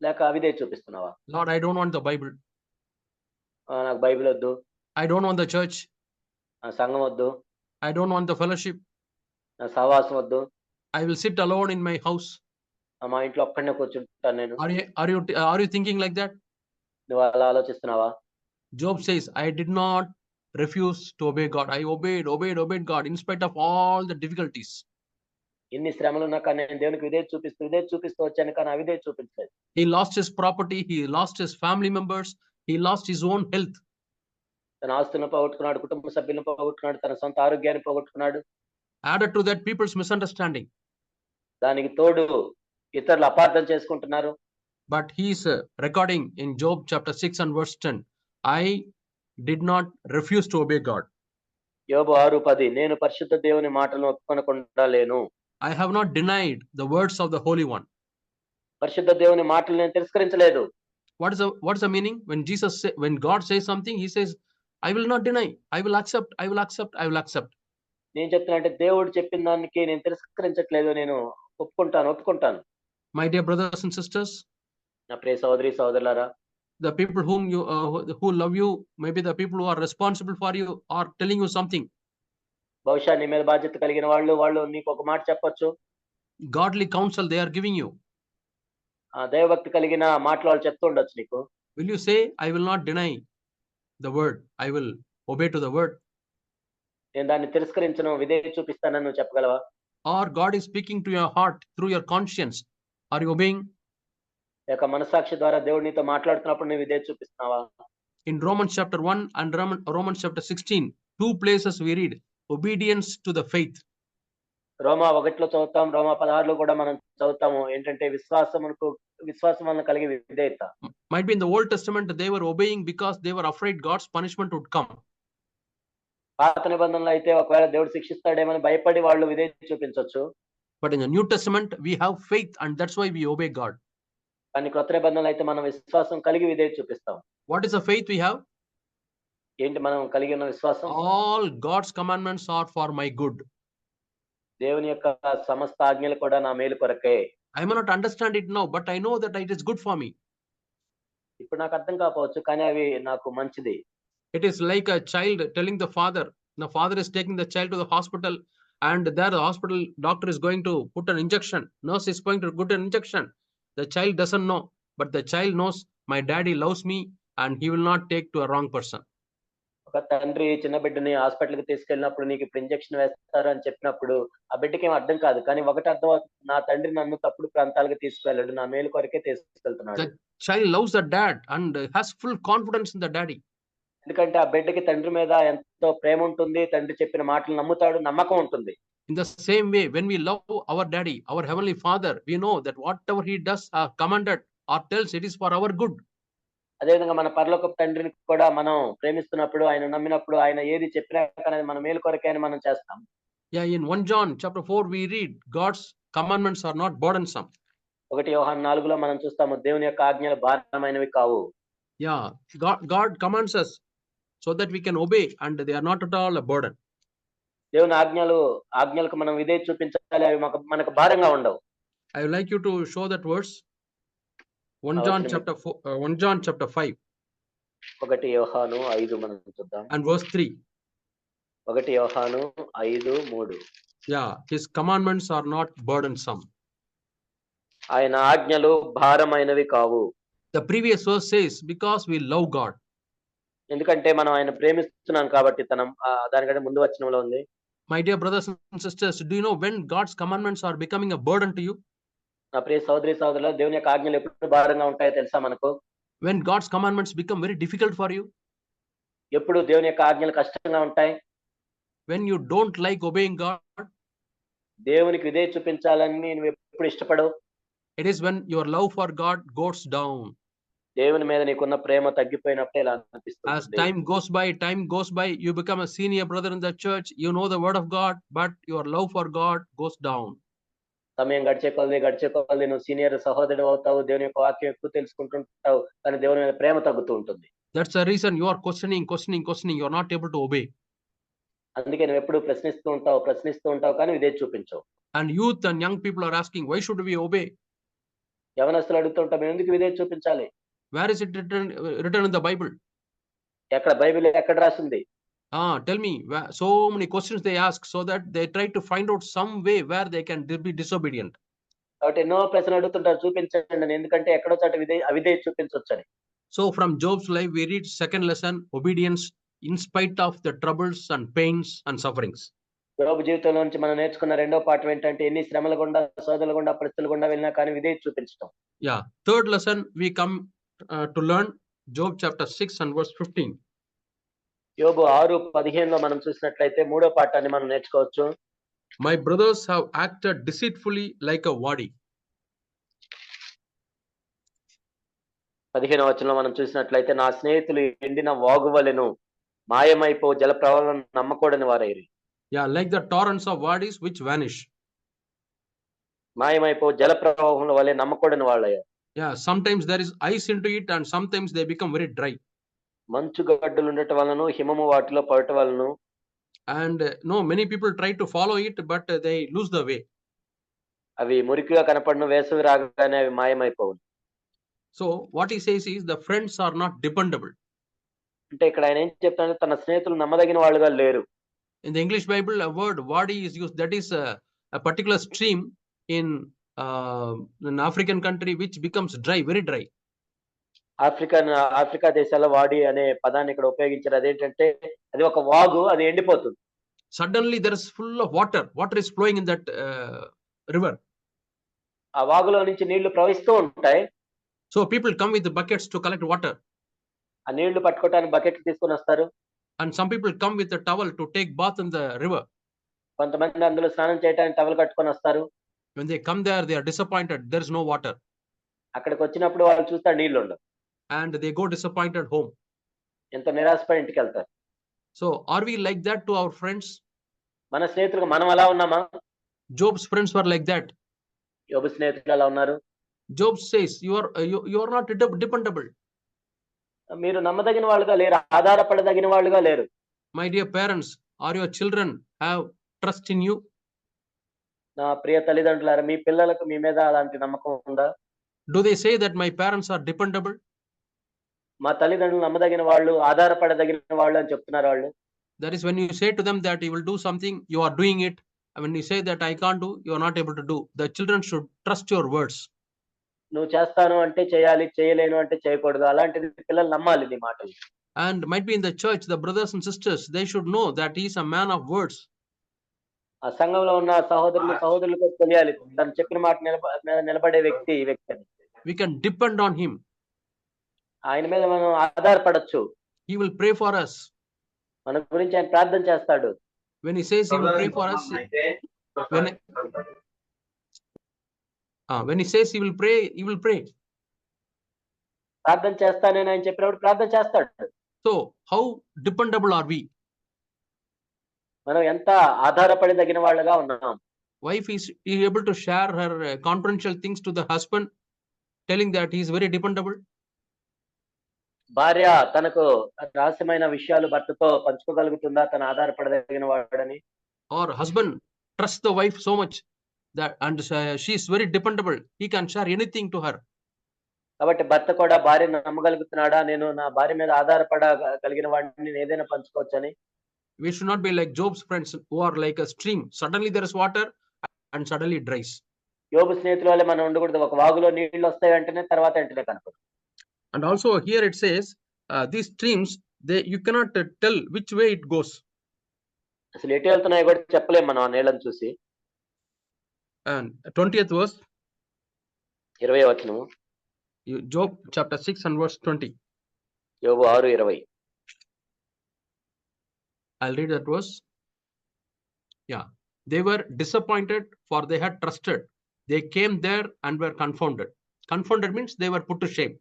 Speaker 2: లేక అవిధేయత చూపిస్తున్నావా?
Speaker 1: Lord, I don't want the Bible.
Speaker 2: నాకు బైబిల్ వద్దు.
Speaker 1: I don't want the church.
Speaker 2: సంఘం వద్దు.
Speaker 1: I don't want the fellowship.
Speaker 2: సహవాసం వద్దు.
Speaker 1: I will sit alone in my house.
Speaker 2: మా ఇంట్లో ఒక్కడనే కూర్చుంటాను నేను.
Speaker 1: Are you thinking like that?
Speaker 2: నువ్వు అలా ఆలోచిస్తున్నావా?
Speaker 1: Job says, I did not refuse to obey God. I obeyed God in spite of all the difficulties.
Speaker 2: ఇన్ని శ్రమలు ఉన్నా కానీ నేను దేవునికి విధేయత చూపిస్తూ వచ్చాను కానీ అవిధేయత చూపించలేదు.
Speaker 1: He lost his property, he lost his family members, he lost his own health.
Speaker 2: తన ఆస్తులను పోగొట్టుకున్నాడు, కుటుంబ సభ్యులను పోగొట్టుకున్నాడు, తన సొంత ఆరోగ్యాన్ని పోగొట్టుకున్నాడు.
Speaker 1: Added to that, people's misunderstanding.
Speaker 2: దానికి తోడు ఇతరులు అపార్థం చేసుకుంటున్నారు.
Speaker 1: But he is recording in Job chapter 6 and verse 10, I did not refuse to obey God.
Speaker 2: యోబు 6:10 నేను పరిశుద్ధ దేవుని మాటలను ఒప్పుకొనకుండా లేను.
Speaker 1: I have not denied the words of the Holy One.
Speaker 2: పరిశుద్ధ దేవుని మాటలు నేను తిరస్కరించలేదు.
Speaker 1: What is the meaning? When God says something, he says, I will not deny. I will accept.
Speaker 2: నేను చెప్తున్నా దేవుడు చెప్పిన దానికి నేను తిరస్కరించట్లేదు, నేను ఒప్పుకుంటాను.
Speaker 1: My dear brothers and sisters,
Speaker 2: నా ప్రియ సహోదరి సహోదరులారా,
Speaker 1: the people who love you, maybe the people who are responsible for you are telling you something.
Speaker 2: బహుశా నీ మీద బాధ్యత కలిగిన వాళ్ళు నీకు ఒక మాట చెప్పొచ్చు.
Speaker 1: Godly counsel they are giving you.
Speaker 2: దైవభక్తి కలిగిన మాటలు వాళ్ళు చెప్తూ ఉండొచ్చు నీకు.
Speaker 1: Will you say, I will not deny the word, I will obey to the word?
Speaker 2: నేను దాన్ని తిరస్కరించను, విధేయత చూపిస్తానని నువ్వు చెప్పగలవా?
Speaker 1: Or God is speaking to your heart through your conscience, are you obeying?
Speaker 2: లేక మనసాక్షి ద్వారా దేవుడు నీతో మాట్లాడుతున్నప్పుడు నువ్వు విధేయత చూపిస్తున్నావా?
Speaker 1: In Romans chapter 1 and Romans chapter 16, 2 places we read obedience to the faith.
Speaker 2: రోమా 1లో చదువుతాం, రోమా 16లో కూడా మనం చదువుతాము. ఏంటంటే విశ్వాసం వలన కలిగే విధేయత.
Speaker 1: Might be in the Old Testament they were obeying because they were afraid God's punishment would come.
Speaker 2: పాత నిబంధనలో అయితే ఒకవేళ దేవుడు శిక్షిస్తాడేమని భయపడి వాళ్ళు విధేయత చూపించొచ్చు.
Speaker 1: But in the New Testament we have faith and that's why we obey God.
Speaker 2: కానీ కొత్త నిబంధనలో అయితే మనం విశ్వాసం కలిగి విధేయత చూపిస్తాం.
Speaker 1: What is the faith we have?
Speaker 2: ఏంటి మనం కలిగి ఉన్న విశ్వాసం?
Speaker 1: All God's commandments are for my good.
Speaker 2: దేవుని యొక్క సమస్త ఆజ్ఞలు కూడా నా మేలు కొరకే.
Speaker 1: I may not understand it now, but I know that it is good for me.
Speaker 2: ఇప్పుడు నాకు అర్థం కాకపోవచ్చు, కానీ అవి నాకు మంచిది.
Speaker 1: It is like a child telling the father is taking the child to the hospital and there the hospital doctor is going to put an injection, nurse is going to put an injection. The child doesn't know, but the child knows my daddy loves me and he will not take to a wrong person.
Speaker 2: ఒక తండ్రి చిన్న బిడ్డని హాస్పిటల్కి తీసుకెళ్ళినప్పుడు నీకు ఇప్పుడు ఇంజెక్షన్ వేస్తారు అని చెప్పినప్పుడు ఆ బిడ్డకి ఏం అర్థం కాదు, కానీ ఒకటి అర్థం, నా తండ్రి నన్ను తప్పుడు ప్రాంతాలకు తీసుకెళ్ళాడు, నా మేలు కొరకే తీసుకెళ్తున్నాడు.
Speaker 1: The child loves the dad and has full confidence in the daddy.
Speaker 2: ఎందుకంటే ఆ బిడ్డకి తండ్రి మీద ఎంతో ప్రేమ ఉంటుంది, తండ్రి చెప్పిన మాటలు నమ్ముతాడు, నమ్మకం ఉంటుంది.
Speaker 1: In the same way, when we love our daddy, our heavenly father, we know that whatever he does commanded or tells, it is for our good.
Speaker 2: అదేవిధంగా మన పరలోకపు తండ్రిని కూడా మనం ప్రేమిస్తున్నప్పుడు, ఆయన నమ్మినప్పుడు, ఆయన ఏది చెప్పినా కానీ మన మేలు కొరకే అని మనం చేస్తాం.
Speaker 1: Yeah, in 1 John chapter 4 we read God's commandments are not burdensome.
Speaker 2: 1 యోహాను 4లో మనం చూస్తాము దేవుని యొక్క ఆజ్ఞలు భారమైనవి కావు.
Speaker 1: Yeah, God commands us so that we can obey and they are not at all a burden.
Speaker 2: దేవుని ఆజ్ఞలకు మనం విధేయత చూపించాలి, అవి మనకు భారంగా ఉండవు.
Speaker 1: I would like you to show that verse. 1 John chapter 5.
Speaker 2: 1 యోహాను 5 మనం చూద్దాం.
Speaker 1: And verse 3.
Speaker 2: 1 యోహాను 5:3.
Speaker 1: Yeah, his commandments are not burdensome.
Speaker 2: ఆయన ఆజ్ఞలు భారమైనవి కావు.
Speaker 1: The previous verse says, because we love God.
Speaker 2: ఎందుకంటే మనం ఆయన ప్రేమిస్తున్నాం కాబట్టి దానికంటే ముందు వచనంలో ఉంది.
Speaker 1: My dear brothers and sisters, do you know when God's commandments are becoming a burden to you?
Speaker 2: నా ప్రియ సహోదరి సహోదరులారా, దేవుని యొక్క ఆజ్ఞలు ఎప్పుడు భారంగా ఉంటాయో తెలుసా మనకు?
Speaker 1: When God's commandments become very difficult for you?
Speaker 2: ఎప్పుడు దేవుని యొక్క ఆజ్ఞలు కష్టంగా ఉంటాయి?
Speaker 1: When you don't like obeying God?
Speaker 2: దేవునికి విధేయత చూపించాలని నువ్వు ఎప్పుడు ఇష్టపడవు?
Speaker 1: It is when your love for God goes down.
Speaker 2: దేవుని మీద నీకున్న ప్రేమ తగ్గిపోయినప్పుడే ఇలా
Speaker 1: As
Speaker 2: అనిపిస్తుంది.
Speaker 1: time goes by, you become a senior brother in the church. You know the word of God, but your love for God goes down.
Speaker 2: సమయం గడిచే కొలది నువ్వు సీనియర్ సహోదరుడు అవుతావు, దేవుని యొక్క వాక్యం ఎక్కువ తెలుసుకుంటుంటావు, కానీ దేవుని మీద ప్రేమ తగ్గుతూ ఉంటుంది.
Speaker 1: That's the reason you are questioning. You are not able to obey.
Speaker 2: అందుకే నువ్వు ఎప్పుడు ప్రశ్నిస్తూ ఉంటావు కానీ విధేయత చూపించవు.
Speaker 1: And youth and young people are asking, why should we obey?
Speaker 2: యవనస్తులు అడుగుతుంటాం, మేము ఎందుకు విధేయత చూపించాలి?
Speaker 1: Where is it written in the Bible?
Speaker 2: ఎక్కడ బైబిల్ ఎక్కడ రాసింది?
Speaker 1: Tell me. So many questions they ask, so that they try to find out some way where they can be disobedient.
Speaker 2: కాబట్టి ఎన్నో ప్రశ్నలు అడుగుతుంటారు, చూపించండి, ఎందుకంటే ఎక్కడో చోట అవిధేయత చూపించొచ్చని.
Speaker 1: So from Job's life we read second lesson, obedience in spite of the troubles and pains and sufferings.
Speaker 2: యోబు జీవితంలో నుంచి మనం నేర్చుకున్న రెండో పాఠం ఏంటంటే, ఎన్ని శ్రమల గుండా, శోధనల గుండా, పరిస్థితుల గుండా వెళ్ళినా కానీ విధేయత చూపించడం.
Speaker 1: Yeah. Third lesson we come to learn, Job chapter 6 and verse 15.
Speaker 2: యోబు 6:15 మనం చూసినట్లయితే మూడో పాఠాన్ని మనం నేర్చుకోవచ్చు.
Speaker 1: My brothers have acted deceitfully like a wadi.
Speaker 2: 15వ వచనంలో మనం చూసినట్లయితే, నా స్నేహితులు ఎండిన వాగువలెను, మాయమైపో జల ప్రవాహం నమ్మకూడని వారైరి.
Speaker 1: Yeah, like the torrents of wadis which vanish.
Speaker 2: మాయమైపో జల ప్రవాహంలో వలె నమ్మకూడని వాళ్ళయ్యారు.
Speaker 1: Yeah, sometimes there is ice into it and sometimes they become very dry.
Speaker 2: మంచు గడ్డలు ఉండటం వలన, హిమము వాటిలో పడటం వలన.
Speaker 1: And many people try to follow it, but they lose the way.
Speaker 2: అవి మురికిగా కనపడిన వేసవి రాగానే అవి మాయమైపోవు.
Speaker 1: So what he says is the friends are not dependable.
Speaker 2: అంటే ఇక్కడ ఆయన ఏం చెప్తాడంటే, తన స్నేహితులు నమ్మదగిన వాళ్ళుగా లేరు.
Speaker 1: In the English Bible, a word wadi is used. That is a particular stream in an African country which becomes dry, very dry.
Speaker 2: Africa దేశాల్లో వాడి అనే పదాన్ని ఇక్కడ ఉపయోగించారు. అదేంటంటే, అది ఒక వాగు, అది ఎండిపోతుంది.
Speaker 1: Suddenly there is full of water. Water is flowing in that river.
Speaker 2: ఆ వాగులో నుంచి నీళ్లు ప్రవహిస్తూ ఉంటాయి.
Speaker 1: So people come with the buckets to collect water.
Speaker 2: ఆ నీళ్లు పట్టుకోవడానికి బకెట్ తీసుకొని వస్తారు.
Speaker 1: And some people come with a towel to take bath in the river.
Speaker 2: కొంతమంది అందులో స్నానం చేయడానికి టవల్ కట్టుకొని వస్తారు.
Speaker 1: When they come there, they are disappointed. There is no water.
Speaker 2: అక్కడికి వచ్చినప్పుడు వాళ్ళు చూస్తారు నీళ్లు ఉండవు.
Speaker 1: And they go disappointed home.
Speaker 2: ఎంతో నిరాశపడి ఇంటికి వెళ్తారు.
Speaker 1: So are we like that to our friends?
Speaker 2: మన స్నేహితులుగా మనం అలా ఉన్నామా?
Speaker 1: Job's friends were like that.
Speaker 2: యోబు స్నేహితులు అలా ఉన్నారు.
Speaker 1: Job says, you are not dependable.
Speaker 2: మీరు నమ్మదగిన వాళ్ళుగా లేరు, ఆధారపడదగిన వాళ్ళుగా లేరు.
Speaker 1: My dear parents, are your children have trust in you?
Speaker 2: నా ప్రియ తల్లిదండ్రులారా, మీ పిల్లలకు మీ మీద అలాంటి నమ్మకం ఉందా?
Speaker 1: Do they say that my parents are dependable?
Speaker 2: మా తల్లిదండ్రులు నమ్మదగిన వాళ్ళు, ఆధారపడదగిన వాళ్ళు అని చెప్తున్నారు వాళ్ళు.
Speaker 1: That is when you say to them that you will do something, you are doing it. And when you say that I can't do, you are not able to do. The children should trust your words.
Speaker 2: నువ్వు చేస్తాను అంటే చేయాలి, చేయలేను అంటే చేయకూడదు. అలాంటిది పిల్లలు నమ్మాలి నీ మాటలు.
Speaker 1: And might be in the church, the brothers and sisters, they should know that he is a man of words.
Speaker 2: ఆ సంఘంలో ఉన్న సహోదరులకు తెలియాలి, తను చెప్పిన మాట నిలబడే వ్యక్తి ఈ వ్యక్తి అని.
Speaker 1: We can depend on him.
Speaker 2: ఆయన మీద మనం ఆధారపడొచ్చు.
Speaker 1: He will pray for us.
Speaker 2: మన గురించి ఆయన ప్రార్థన చేస్తాడు.
Speaker 1: When he says he will pray for us, when he says he will pray.
Speaker 2: ప్రార్థన చేస్తానని ఆయన చెప్పినప్పుడు ప్రార్థన చేస్తాడు.
Speaker 1: So how dependable are we?
Speaker 2: మనం ఎంత ఆధారపడదగిన వాళ్ళగా ఉన్నాం.
Speaker 1: Wife is able to share her confidential things to the husband, telling that he is very dependable.
Speaker 2: భార్య తనకు రహస్యమైన విషయాలు భర్తతో పంచుకోగలుగుతుందా, తన ఆధారపడదగిన వాడని?
Speaker 1: Or husband trusts the wife so much that and she is very dependable. He can share anything to her.
Speaker 2: కాబట్టి భర్త కూడా భార్యను నమ్మగలుగుతున్నాడా, నేను నా భార్య మీద ఆధారపడగలిగిన వాడిని, నేను ఏదైనా పంచుకోవచ్చని?
Speaker 1: We should not be like Job's friends who are like a stream. Suddenly there is water and suddenly it dries.
Speaker 2: యోబు స్నేహితుల వల్లే మనం ఉండకూడదు. ఒక వాగులో నీళ్లు వస్తాయి వెంటనే, తర్వాత వెంటనే కనపడదు.
Speaker 1: And also here it says, these streams, you cannot tell which way it goes.
Speaker 2: అసలు ఎటు వెళ్తున్నాయో కూడా చెప్పలేం మనం ఆ నీళ్ళని చూసి.
Speaker 1: And 20th verse,
Speaker 2: 20వ వచనము,
Speaker 1: Job chapter 6 and verse 20.
Speaker 2: యోబు 6:20.
Speaker 1: I'll read that verse. Yeah. They were disappointed, for they had trusted. They came there and were confounded. Confounded means they were put to shame.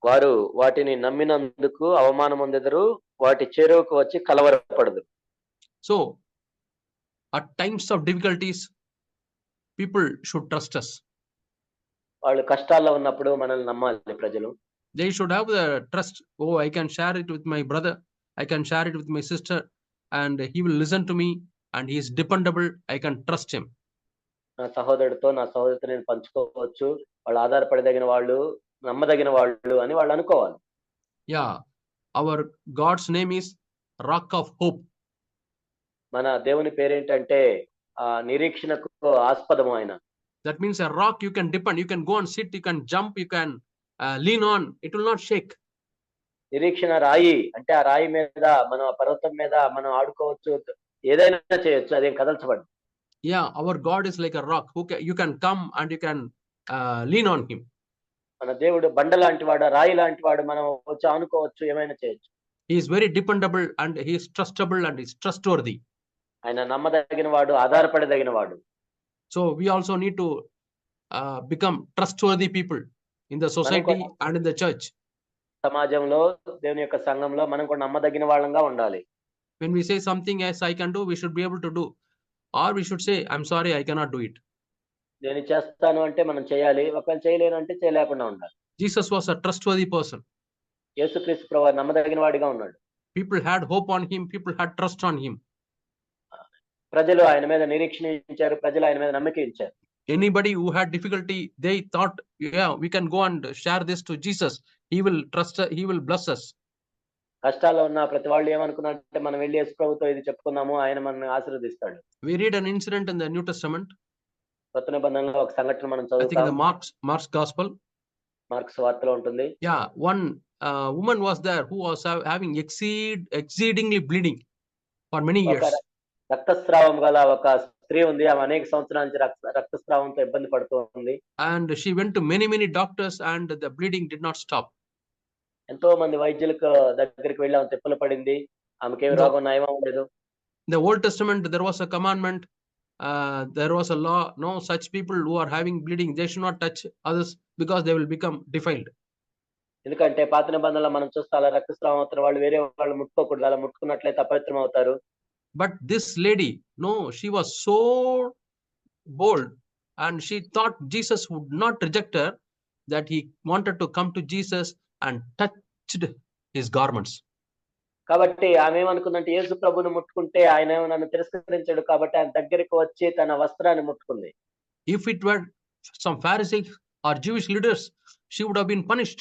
Speaker 2: వారు వాటిని నమ్మినందుకు అవమానమొందెదరు, వాటి చేరువకు వచ్చి కలవరపడదు.
Speaker 1: So at times of difficulties, people should trust us.
Speaker 2: వాళ్ళు కష్టాల్లో ఉన్నప్పుడు మనల్ని నమ్మాలి ప్రజలు.
Speaker 1: They should have the trust. Oh, I can share it with my brother, I can share it with my sister, and he will listen to me, and he is dependable, I can trust him.
Speaker 2: నా సహోదరుడితో, నా సహోదరితో నేను పంచుకోవచ్చు, వాళ్ళు ఆధారపడదగిన వాళ్ళు, నమ్మదగిన వాళ్ళు అని వాళ్ళు అనుకోవాలి.
Speaker 1: Yeah, our God's name is Rock of Hope.
Speaker 2: మన దేవుని పేరేంటంటే నిరీక్షణకు ఆస్పదము ఆయన.
Speaker 1: That means a rock you can depend, you can go and sit, you can jump, you can lean on, it will not shake.
Speaker 2: నిరీక్షణ రాయి అంటే ఆ రాయి మీద, మనం ఆ పర్వతం మీద మనం ఆడుకోవచ్చు, ఏదైనా చేయొచ్చు, అదేం కదల్చబడదు.
Speaker 1: Yeah, our God is like a rock who you can come and you can lean on him.
Speaker 2: మన దేవుడు బండ లాంటి వాడు, రాయి లాంటి వాడు, మనం వచ్చి ఆనుకోవచ్చు, ఏమైనా చేయొచ్చు.
Speaker 1: He is very dependable and he is trustable and he is trustworthy.
Speaker 2: ఆయన నమ్మదగిన వాడు, ఆధారపడదగిన వాడు.
Speaker 1: So we also need to become trustworthy people in the society and in the church.
Speaker 2: సమాజంలో, దేవుని యొక్క సంఘంలో మనం కూడా నమ్మదగిన వాళ్ళంగా ఉండాలి.
Speaker 1: When we say something as I can do, we should be able to do, or we should say I'm sorry, I cannot do it.
Speaker 2: నేను చేస్తాను అంటే మనం చేయాలి, ఒకవేళ చేయలేను అంటే చేయలేకుండా ఉండాలి.
Speaker 1: Jesus was a trustworthy person.
Speaker 2: యేసుక్రీస్తు ప్రభువు నమ్మదగిన వాడిగా ఉన్నాడు.
Speaker 1: People had hope on him, people had trust on him.
Speaker 2: ప్రజలు ఆయన మీద నిరీక్షణ ఉంచారు, ప్రజలు ఆయన మీద నమ్మకం ఉంచారు.
Speaker 1: Anybody who had difficulty, they thought, yeah, we can go and share this to Jesus, he will trust us, he will bless us.
Speaker 2: కష్టాల్లో ఉన్న ప్రతి వాళ్ళు ఏమనుకున్నారంటే, మనం వెళ్ళి యేసు ప్రభుతో ఇది చెప్పుకున్నాము, ఆయన మనల్ని ఆశీర్వదిస్తాడు.
Speaker 1: We read an incident in the New Testament.
Speaker 2: కొత్త నిబంధనలో ఒక సంఘటన మనం
Speaker 1: I think
Speaker 2: చదువుతాం.
Speaker 1: the Mark's gospel.
Speaker 2: మార్క్స్ వార్తలో ఉంటుంది.
Speaker 1: Yeah, one woman was there who was having exceedingly bleeding for many years.
Speaker 2: రక్తస్రావం గల ఒక స్త్రీ ఉంది. ఆమె అనేక సంవత్సరాల నుంచి రక్తస్రావంతో ఇబ్బంది పడుతూ ఉంది.
Speaker 1: And she went to many doctors and the bleeding did not stop.
Speaker 2: ఎంతో మంది వైద్యులకు దగ్గరికి వెళ్ళి ఆమె తిప్పలు పడింది. ఆమెకి ఏమి రోగం నయం అవ్వలేదు.
Speaker 1: In the Old Testament there was a commandment, there was a law, no, such people who are having bleeding, they should not touch others because they will become defiled.
Speaker 2: ఎందుకంటే పాత నిబంధనలో మనం చూస్తే అలా రక్తస్రావం అవుతారు వాళ్ళు, వేరే వాళ్ళు ముట్టుకోకూడదు, అలా ముట్టుకున్నట్లయితే అపవిత్రం అవుతారు.
Speaker 1: But this lady, no, she was so bold and she thought Jesus would not reject her, that he wanted to come to Jesus and touched his garments.
Speaker 2: కాబట్టి ఆమె ఏమనుకుందంటే, యేసు ప్రభువుని ముట్టుకుంటే ఆయన నన్ను తిరస్కరించాడు కాబట్టి ఆయన దగ్గరికి వచ్చి తన వస్త్రాన్ని ముట్టుకుంది.
Speaker 1: If it were some Pharisees or Jewish leaders, she would have been punished.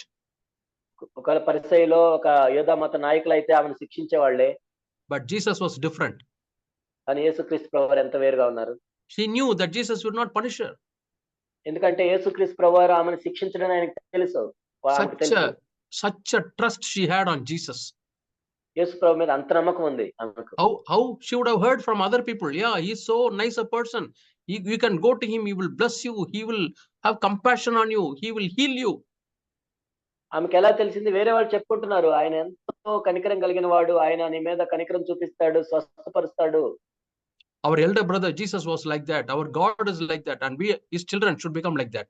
Speaker 2: ఒకవేళ పరిసయ్యులో ఒక యూదా మత నాయకులైతే ఆమెను శిక్షించేవాళ్లే.
Speaker 1: But Jesus was different.
Speaker 2: కానీ యేసుక్రీస్తు ప్రభువారు ఎంత వేరుగా ఉన్నారు.
Speaker 1: She knew that Jesus would not punish her.
Speaker 2: ఎందుకంటే యేసుక్రీస్తు ప్రభువారు ఆమెను శిక్షించడం ఆయనకు తెలుసు.
Speaker 1: Such a trust she had on Jesus.
Speaker 2: యేసు ప్రభు మీద అంత నమ్మకం ఉంది ఆమెకు.
Speaker 1: How she would have heard from other people, yeah, he is so nice a person, you can go to him, he will bless you, he will have compassion on you, he will heal you.
Speaker 2: ఆమెకు ఎలా తెలిసింది? వేరే వాళ్ళు చెప్పుకుంటున్నారు, ఆయన ఎంతో కనికరం కలిగిన వాడు, ఆయన నీ మీద కనికరం చూపిస్తాడు, స్వస్థపరుస్తాడు.
Speaker 1: Our elder brother Jesus was like that, our God is like that, and we his children should become like that.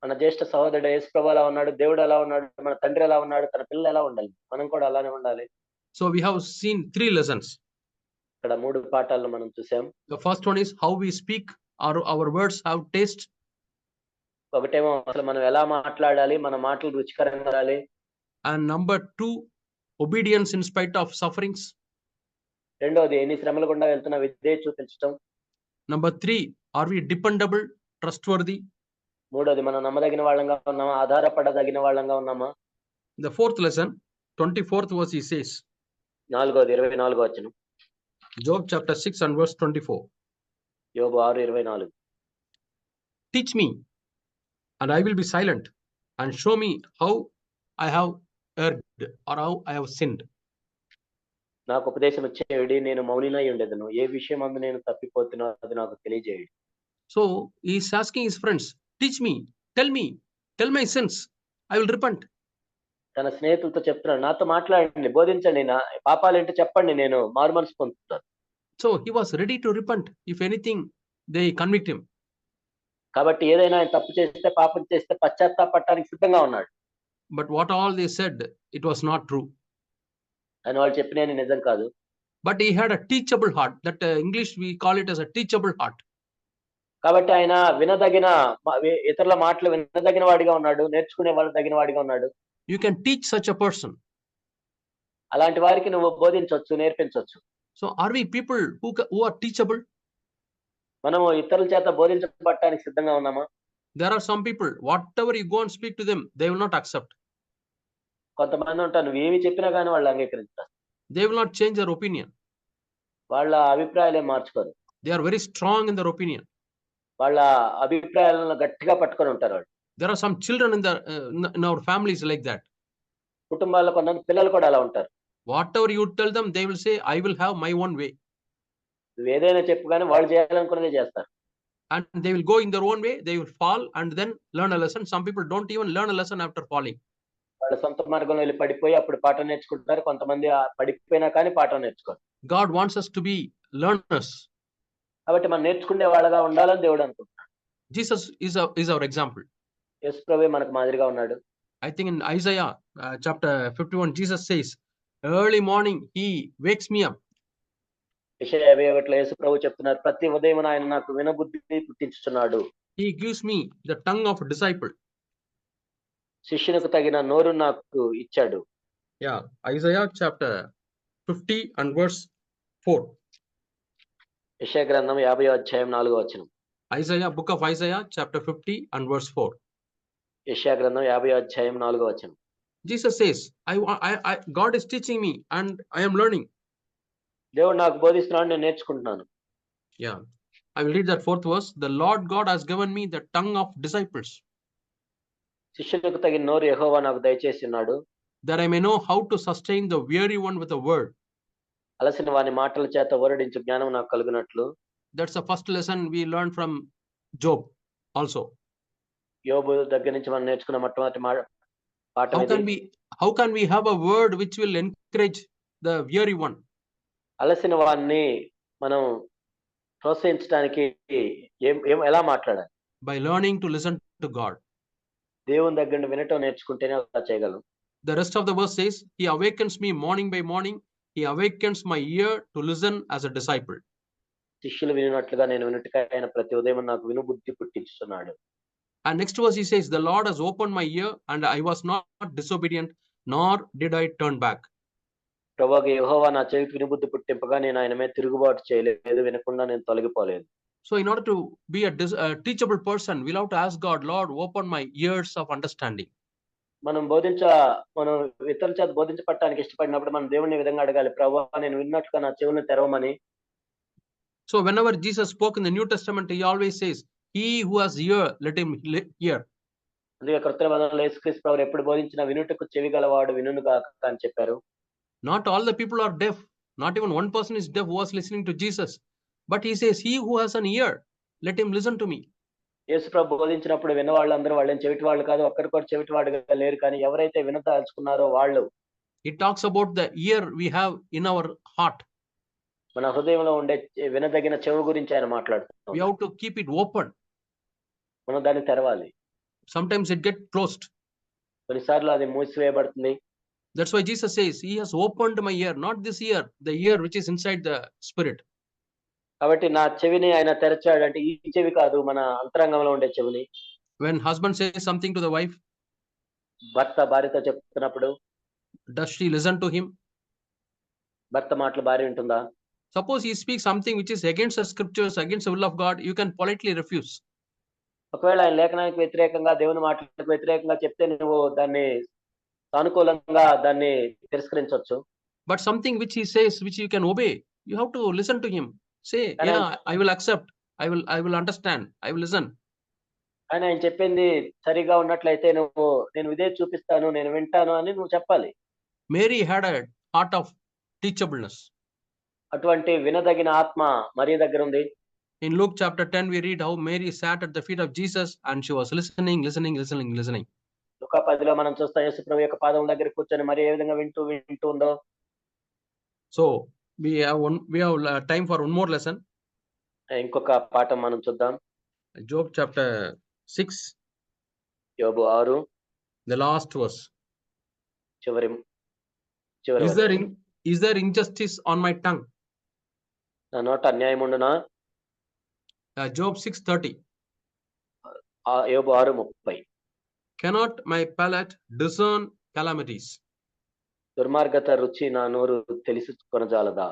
Speaker 2: మన జ్యేష్ఠ సహోదరుడు యేసు ప్రభు ఎలా ఉన్నాడు, దేవుడు ఎలా ఉన్నాడు, మన తండ్రి ఎలా ఉన్నాడు, తన పిల్లలు ఎలా ఉండాలి, మనం కూడా అలానే ఉండాలి.
Speaker 1: So we have seen 3 lessons.
Speaker 2: ఇక్కడ 3 పాఠాలను మనం చూసాం.
Speaker 1: The first one is how we speak, our words have taste.
Speaker 2: ఒకటేమో అసలు మనం ఎలా మాట్లాడాలి, మన మాటలు రుచికరంగా ఉండాలి.
Speaker 1: And number 2, obedience in spite of sufferings.
Speaker 2: రెండోది ఎన్ని శ్రమలు గుండా వెళ్తున్నా విధేయత చూపించడం.
Speaker 1: Number 3, are we dependable, trustworthy?
Speaker 2: మూడోది మనం నమ్మదగిన వాళ్ళంగా ఉన్నామా, ఆధారపడదగిన వాళ్ళంగా ఉన్నామా.
Speaker 1: The fourth lesson, 24th verse, he says.
Speaker 2: నాలుగోది 24వ వచనం.
Speaker 1: Job chapter 6 and verse 24.
Speaker 2: యోబు 6:24.
Speaker 1: Teach me, and I will be silent, and show me how I have erred or how I have sinned.
Speaker 2: నాకు ఉపదేశం ఇచ్చేయుడి, నేను మౌనినై ఉండెదను. ఏ విషయమందు నేను తప్పిపోతున్నా అది నాకు తెలియజేయుడి.
Speaker 1: So he is asking his friends, teach me, tell my sins, I will repent.
Speaker 2: తన స్నేహితులతో చెప్తున్నాడు, నాతో మాట్లాడండి, బోధించండి, నా పాపాలేంటో చెప్పండి, నేను మారుమనసు పొందుతాను.
Speaker 1: So he was ready to repent if anything they convict him.
Speaker 2: కాబట్టి ఏదైనా ఆయన తప్పు చేస్తే, పాపం చేస్తే పశ్చాత్తాపడటానికి సిద్ధంగా ఉన్నాడు.
Speaker 1: But what all they said, it was not true.
Speaker 2: అని వాళ్ళు చెప్పినవి నిజం కాదు.
Speaker 1: But he had a teachable heart. That English we call it as a teachable heart.
Speaker 2: కాబట్టి ఆయన వినదగిన ఇతరుల మాటలు వినదగిన వాడిగా ఉన్నాడు, నేర్చుకునే వాళ్ళు తగిన వాడిగా ఉన్నాడు.
Speaker 1: You can teach such a person.
Speaker 2: అలాంటి వారికి నువ్వు బోధించవచ్చు, నేర్పించవచ్చు.
Speaker 1: So are we people who are teachable?
Speaker 2: మనము ఇతరుల చేత బోధించబడటానికి సిద్ధంగా ఉన్నామా?
Speaker 1: There are some people, whatever you go and speak to them, they will not accept.
Speaker 2: కొంతమంది ఉంటారు, నువ్వు ఏమి చెప్పినా కానీ వాళ్ళు అంగీకరిస్తారు.
Speaker 1: They will not change their opinion.
Speaker 2: వాళ్ళ అభిప్రాయాలే మార్చుకోరు.
Speaker 1: They are very strong in their opinion.
Speaker 2: వాళ్ళ అభిప్రాయాలను గట్టిగా పట్టుకొని ఉంటారు వాళ్ళు.
Speaker 1: There are some children in our families like that.
Speaker 2: కుటుంబాల్లో కొంతమంది పిల్లలు కూడా అలా ఉంటారు.
Speaker 1: Whatever you tell them, they will say, I will have my own way.
Speaker 2: నువ్వు ఏదైనా చెప్పు కానీ వాళ్ళు చేయాలనుకున్నదే చేస్తారు.
Speaker 1: And they will go in their own way, they will fall and then learn a lesson. Some people don't even learn a lesson after falling.
Speaker 2: వాళ్ళ సొంత మార్గంలో వెళ్ళి పడిపోయి అప్పుడు పాఠం నేర్చుకుంటారు. కొంతమంది పడిపోయినా కానీ పాఠం నేర్చుకోరు.
Speaker 1: God wants us to be learners.
Speaker 2: కాబట్టి మనం నేర్చుకునే వాళ్ళగా ఉండాలని దేవుడు అనుకుంటున్నాడు.
Speaker 1: Jesus is our example.
Speaker 2: యేసు ప్రభువే మనకు మాదిరిగా ఉన్నాడు.
Speaker 1: I think in Isaiah chapter 51, Jesus says, early morning he wakes me up.
Speaker 2: యెషయా 51లో యేసు ప్రభు చెప్తున్నారు, ప్రతి ఉదయం ఆయన నాకు వినబుద్ధి పుట్టించుచున్నాడు.
Speaker 1: He gives me the tongue of a disciple.
Speaker 2: శిష్యునికి తగిన నోరు నాకు ఇచ్చాడు.
Speaker 1: Yeah, Isaiah chapter 50 and verse 4.
Speaker 2: యెషయా గ్రంథం 50:4.
Speaker 1: Isaiah, book of Isaiah chapter 50 and verse 4.
Speaker 2: యెషయా గ్రంథం 50:4.
Speaker 1: Jesus says, God is teaching me and I am learning.
Speaker 2: దేవుడు నాకు బోధిస్తున్నాడు, నేను నేర్చుకుంటున్నాను.
Speaker 1: Yeah, I will read that fourth verse. The Lord God has given me the tongue of disciples,
Speaker 2: శిష్యులకు తగిన నోరు యెహోవా నాకు దయచేసి ఉన్నాడు,
Speaker 1: that I may know how to sustain the weary one with a word.
Speaker 2: అలసిన వాని మాటల చేత ఊరడించు జ్ఞానం నాకు కలుగునట్లు.
Speaker 1: That's the first lesson we learned from Job also.
Speaker 2: యోబు దగ్గర నుంచి మనం నేర్చుకున్న మొట్టమొదటి పాఠం ఇది.
Speaker 1: How can we have a word which will encourage the weary one?
Speaker 2: అలసిన వాన్ని మనం ప్రోత్సహించడానికి ఎలా మాట్లాడాలి?
Speaker 1: By learning to listen to God.
Speaker 2: దేవుని దగ్గర నుండి వినటం నేర్చుకుంటేనే అలా చేయగలం.
Speaker 1: The rest of the verse says, He awakens me morning by morning. He awakens my ear to listen as a disciple.
Speaker 2: శిష్యులు వినినట్లుగా నేను వినుటకైన ప్రతి ఉదయం నాకు వినుబుద్ధి పుట్టించుతున్నాడు.
Speaker 1: And next verse he says, the Lord has opened my ear and I was not disobedient, nor did I turn back.
Speaker 2: ప్రభువా యెహోవా నా చెవికి వినుబుద్ధి పుట్టింపగా నేను ఆయన మీద తిరుగుబాటు చేయలేదు, వినకుండా నేను తొలగిపోలేదు.
Speaker 1: So in order to be a teachable person, we'll have to ask God, Lord, open my ears of understanding.
Speaker 2: మనం ఇతరుల చేత బోధించబడటానికి ఇష్టపడినప్పుడు మనం దేవుని విధంగా అడగాలి, ప్రభువా నేను విన్నట్లుగా నా చెవులను తెరవమని.
Speaker 1: So whenever Jesus spoke in the New Testament, he always says, he who has ear, let him hear.
Speaker 2: అందుకే క్రొత్త నిబంధనలో యేసుక్రీస్తు ప్రభువు ఎప్పుడు బోధించిన వినుటకు చెవి గలవాడు వినుగాక అని చెప్పారు.
Speaker 1: Not all the people are deaf. Not even one person is deaf who was listening to Jesus. But he says, he who has an ear, let him listen to me.
Speaker 2: యేసు ప్రభు బోధించినప్పుడు విన్నవాళ్ళందరూ వాళ్ళని చెవిటి వాళ్ళు కాదు, ఒక్కరికొకరు చెవిటి వాడుగా లేరు, కానీ ఎవరైతే వినదలుచుకున్నారో వాళ్ళు.
Speaker 1: It talks about the ear we have in our heart.
Speaker 2: మన హృదయంలో ఉండే వినదగిన చెవి గురించి ఆయన మాట్లాడుతున్నాడు.
Speaker 1: We have to keep it open.
Speaker 2: మనం దాన్ని తెరవాలి.
Speaker 1: Sometimes it gets closed.
Speaker 2: కొన్నిసార్లు అది మూసివేయబడుతుంది.
Speaker 1: That's why Jesus says, he has opened my ear, not this ear, the ear which is inside the spirit.
Speaker 2: కాబట్టి నా చెవిని ఆయన తెరచాడు అంటే ఈ చెవి కాదు, మన అంతరంగంలో ఉండే చెవిని.
Speaker 1: When husband says something to the wife,
Speaker 2: భర్త భార్యతో చెప్తున్నప్పుడు
Speaker 1: does she listen to him?
Speaker 2: భర్త మాటలు భార్య వింటుందా?
Speaker 1: Suppose he speaks something which is against the scriptures, against the will of God, you can politely refuse.
Speaker 2: ఒకవేళ ఆయన లేఖనానికి వ్యతిరేకంగా, దేవుని మాటలకు వ్యతిరేకంగా చెప్తే నువ్వు దాన్ని సానుకూలంగా దాన్ని తిరస్కరించవచ్చు.
Speaker 1: But something which he says, which you can obey, You have to listen to him. Say,
Speaker 2: కానీ
Speaker 1: yeah, I will accept. I will understand. I will listen.
Speaker 2: కానీ ఆయన చెప్పింది సరిగా ఉన్నట్లయితే నేను ఇదే చూపిస్తాను, నేను వింటాను అని నువ్వు చెప్పాలి.
Speaker 1: Mary had a heart of teachableness.
Speaker 2: అటువంటి వినదగిన ఆత్మ మరియ దగ్గర ఉంది.
Speaker 1: In Luke chapter 10, we read how Mary sat at the feet of Jesus and she was listening.
Speaker 2: Luka 10లో మనం చూస్తాం యేసు ప్రభు యొక్క పాదముల దగ్గర కూర్చొని మరి ఏ విధంగా వింటూ ఉందో.
Speaker 1: So we have time for one more lesson.
Speaker 2: ఇంకొక పాఠం మనం చూద్దాం.
Speaker 1: Job chapter 6.
Speaker 2: యోబు 6
Speaker 1: the last verse.
Speaker 2: చివరి
Speaker 1: Is there injustice on my tongue?
Speaker 2: నా నోట అన్యాయం ఉండునా?
Speaker 1: Job 6:30.
Speaker 2: యోబు 6:30.
Speaker 1: Cannot my palate discern calamities?
Speaker 2: దుర్మార్గత రుచి నా నోరు తెలుసుకొనజాలదా?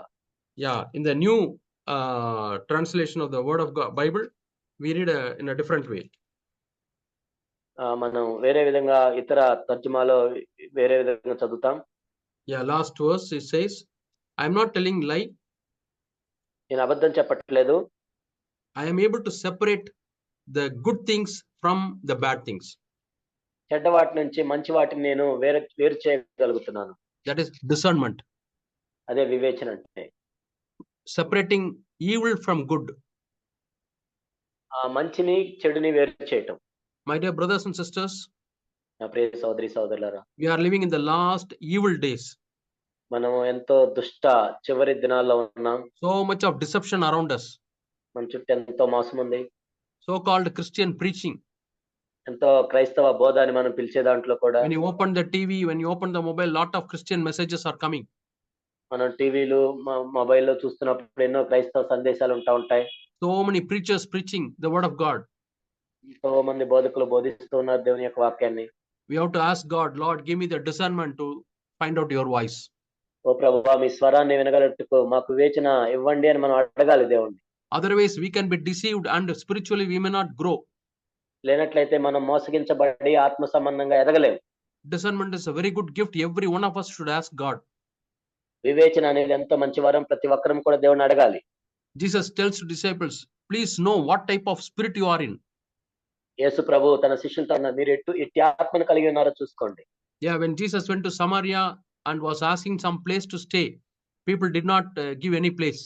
Speaker 1: Yeah, in the new translation of the word of God Bible, we read in a different way.
Speaker 2: మనం వేరే విధంగా ఇతర తర్జుమాలో వేరే విధంగా చదువుతాం.
Speaker 1: Yeah, last verse it says, I am not telling lie.
Speaker 2: నేను అబద్ధం చెప్పట్లేదు.
Speaker 1: I am able to separate the good things from the bad things.
Speaker 2: చెడ్డ వాటి నుంచి మంచి వాటిని నేను వేరు చేయగలుగుతున్నాను.
Speaker 1: That is discernment.
Speaker 2: అదే వివేచన అంటే.
Speaker 1: Separating evil from good.
Speaker 2: మంచిని చెడుని వేరు చేయటం.
Speaker 1: My dear brothers and sisters,
Speaker 2: నా ప్రియ సోదరి సోదరులారా,
Speaker 1: we are living in the last evil days.
Speaker 2: మనం ఎంతో దుష్ట చివరి దినాల్లో ఉన్నాం.
Speaker 1: So much of deception around us.
Speaker 2: మన చుట్టూ ఎంతో మోసం ఉంది.
Speaker 1: So called Christian preaching.
Speaker 2: ఎంతో క్రైస్తవ బోధ అని మనం పిలిచే దాంట్లో కూడా.
Speaker 1: When you open the TV, when you open the mobile, lot of Christian messages are coming.
Speaker 2: మనం టీవీలు మొబైల్లో చూస్తున్నప్పుడు ఎన్నో క్రైస్తవ సందేశాలు ఉంటాయి.
Speaker 1: So many preachers preaching the word of God.
Speaker 2: ఎంతో మంది బోధకులు బోధిస్తూ ఉన్నారు దేవుని యొక్క వాక్యాన్ని.
Speaker 1: We have to ask God, Lord, give me the discernment to find out your voice.
Speaker 2: ఓ ప్రభువా, మీ స్వరాన్ని వినగలట్టుకు మాకు వివేచన ఇవ్వండి అని మనం అడగాలి దేవుణ్ణి.
Speaker 1: Otherwise we can be deceived and spiritually we may not grow.
Speaker 2: లేనట్లయితే మనం మోసగించబడి ఆత్మ సంబంధంగా ఎదగలేము.
Speaker 1: Discernment is a very good gift. Every one of us should ask God.
Speaker 2: వివేచన అనేది ఎంతో మంచి వరం. ప్రతి ఒక్కరం కూడా దేవుణ్ణి అడగాలి.
Speaker 1: Jesus tells to disciples, please know what type of spirit you are in.
Speaker 2: యేసు ప్రభు తన శిష్యులతో అన్నారు, మీరు ఎట్టి ఆత్మను కలిగి ఉన్నారో చూసుకోండి.
Speaker 1: Yeah, when Jesus went to Samaria and was asking some place to stay, people did not give any place.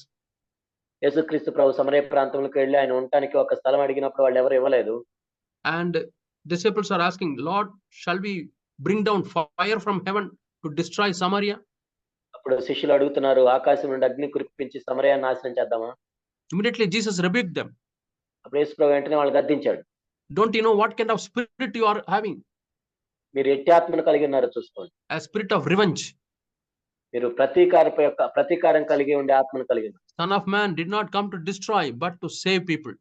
Speaker 2: యేసుక్రీస్తు ప్రభు సమరయ ప్రాంతంలోకి వెళ్ళి ఆయన ఉండటానికి ఒక స్థలం అడిగినప్పుడు వాళ్ళు ఎవరు ఇవ్వలేదు.
Speaker 1: And disciples are asking, Lord, shall we bring down fire from heaven to destroy Samaria?
Speaker 2: అప్పుడు శిష్యులు అడుగుతున్నారు, ఆకాశం నుండి అగ్ని కురిపించి సమరయాన్ని నాశనం చేద్దామా?
Speaker 1: Immediately Jesus rebuked them.
Speaker 2: అప్పుడు యేసు ప్రభు వెంటనే వాళ్ళు గద్దించాడు.
Speaker 1: Don't you know what kind of spirit you are having?
Speaker 2: మీరు ఎట్టి ఆత్మను కలిగి ఉన్నారో చూసుకోండి.
Speaker 1: A spirit of revenge.
Speaker 2: మీరు ప్రతీకారం కలిగి ఉండే ఆత్మను కలిగి ఉన్నారు.
Speaker 1: Son of man did not come to destroy but to save people.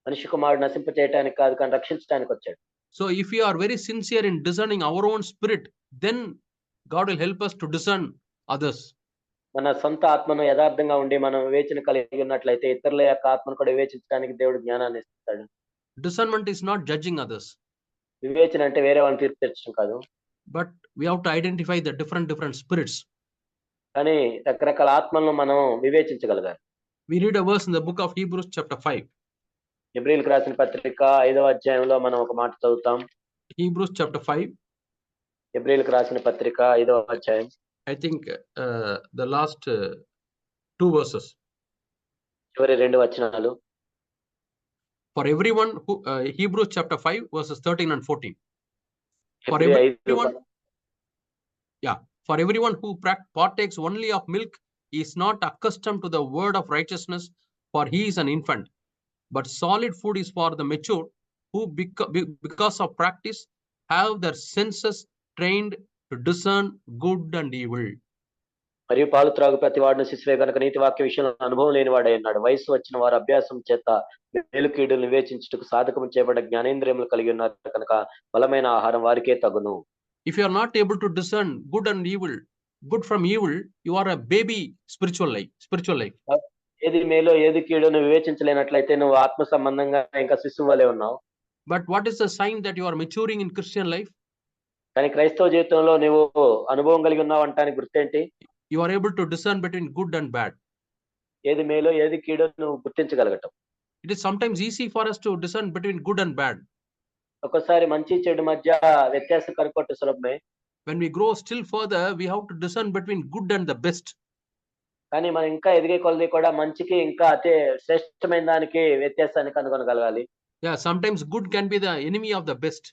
Speaker 2: మనిషి కుమారుడు నశింప చేయడానికి కాదు కానీ రక్షించడానికి వచ్చాడు.
Speaker 1: So if we are very sincere in discerning our own spirit, then God will help us to discern others.
Speaker 2: మన సొంత ఆత్మను యథార్థంగా ఉండి మనం వివేచన కలిగి ఉన్నట్లయితే ఇతరుల యొక్క ఆత్మను కూడా వివేచించడానికి దేవుడు జ్ఞానాన్ని ఇస్తాడు.
Speaker 1: Discernment is not judging others.
Speaker 2: వివేచన అంటే వేరే వాళ్ళని తీర్పు తీర్చడం కాదు.
Speaker 1: But we have to identify the different spirits.
Speaker 2: కానీ రకరకాల ఆత్మలను మనం వివేచించగలగాలి.
Speaker 1: We read a verse in the book of Hebrews chapter 5.
Speaker 2: హెబ్రీయులకు రాసిన పత్రిక 5వ అధ్యాయంలో మనం ఒక మాట చదువుతాం.
Speaker 1: Hebrews chapter 5.
Speaker 2: హెబ్రీయులకు రాసిన పత్రిక 5వ అధ్యాయం.
Speaker 1: I think the last 2 verses.
Speaker 2: చివరి 2 వచనాలు.
Speaker 1: For everyone who Hebrews chapter 5 verses 13 and 14. For everyone who partakes only of milk is not accustomed to the word of righteousness, for he is an infant. But solid food is for the mature, who because of practice have their senses trained to discern good and evil.
Speaker 2: మరియు పాలు త్రాగు ప్రతి వాడిని శిశువే గనుక నీతి వాక్య విషయంలో అనుభవం లేని వాడే ఉన్నాడు. వయసు వచ్చిన వారు అభ్యాసం చేత మేలు కీడులు వివేచించుటకు సాధకము చేయబడ్డ జ్ఞానేంద్రియములు కలిగి ఉన్నారు కనుక బలమైన ఆహారం వారికే తగును.
Speaker 1: If you are not able to discern good and evil, good from evil, you are a baby spiritual life.
Speaker 2: ఏది మేలో ఏది కీడును వివేచించలేనట్లయితే నువ్వు ఆత్మ సంబంధంగా ఇంకా శిశువు వలె ఉన్నావు.
Speaker 1: But what is the sign that you are maturing in Christian life?
Speaker 2: కానీ క్రైస్తవ జీవితంలో నువ్వు అనుభవం కలిగి ఉన్నావు అంటానికి గుర్తేంటి?
Speaker 1: You are able to discern between good and bad.
Speaker 2: ఏది మేలో ఏది కీడో నువ్వు గుర్తించగలగటం.
Speaker 1: It is sometimes easy for us to discern between good and bad.
Speaker 2: ఒక్కోసారి మంచి చెడు మధ్య వ్యత్యాసం కనుక్కోవటం సులభమే.
Speaker 1: When we grow still further, we have to discern between good and the best.
Speaker 2: కానీ మనం ఇంకా ఎదిగే కొలది కూడా మంచికి ఇంకా అతి శ్రేష్టమైన దానికి వ్యత్యాసాన్ని కనుగొనగలగాలి.
Speaker 1: Yeah, sometimes good can be the enemy of the best.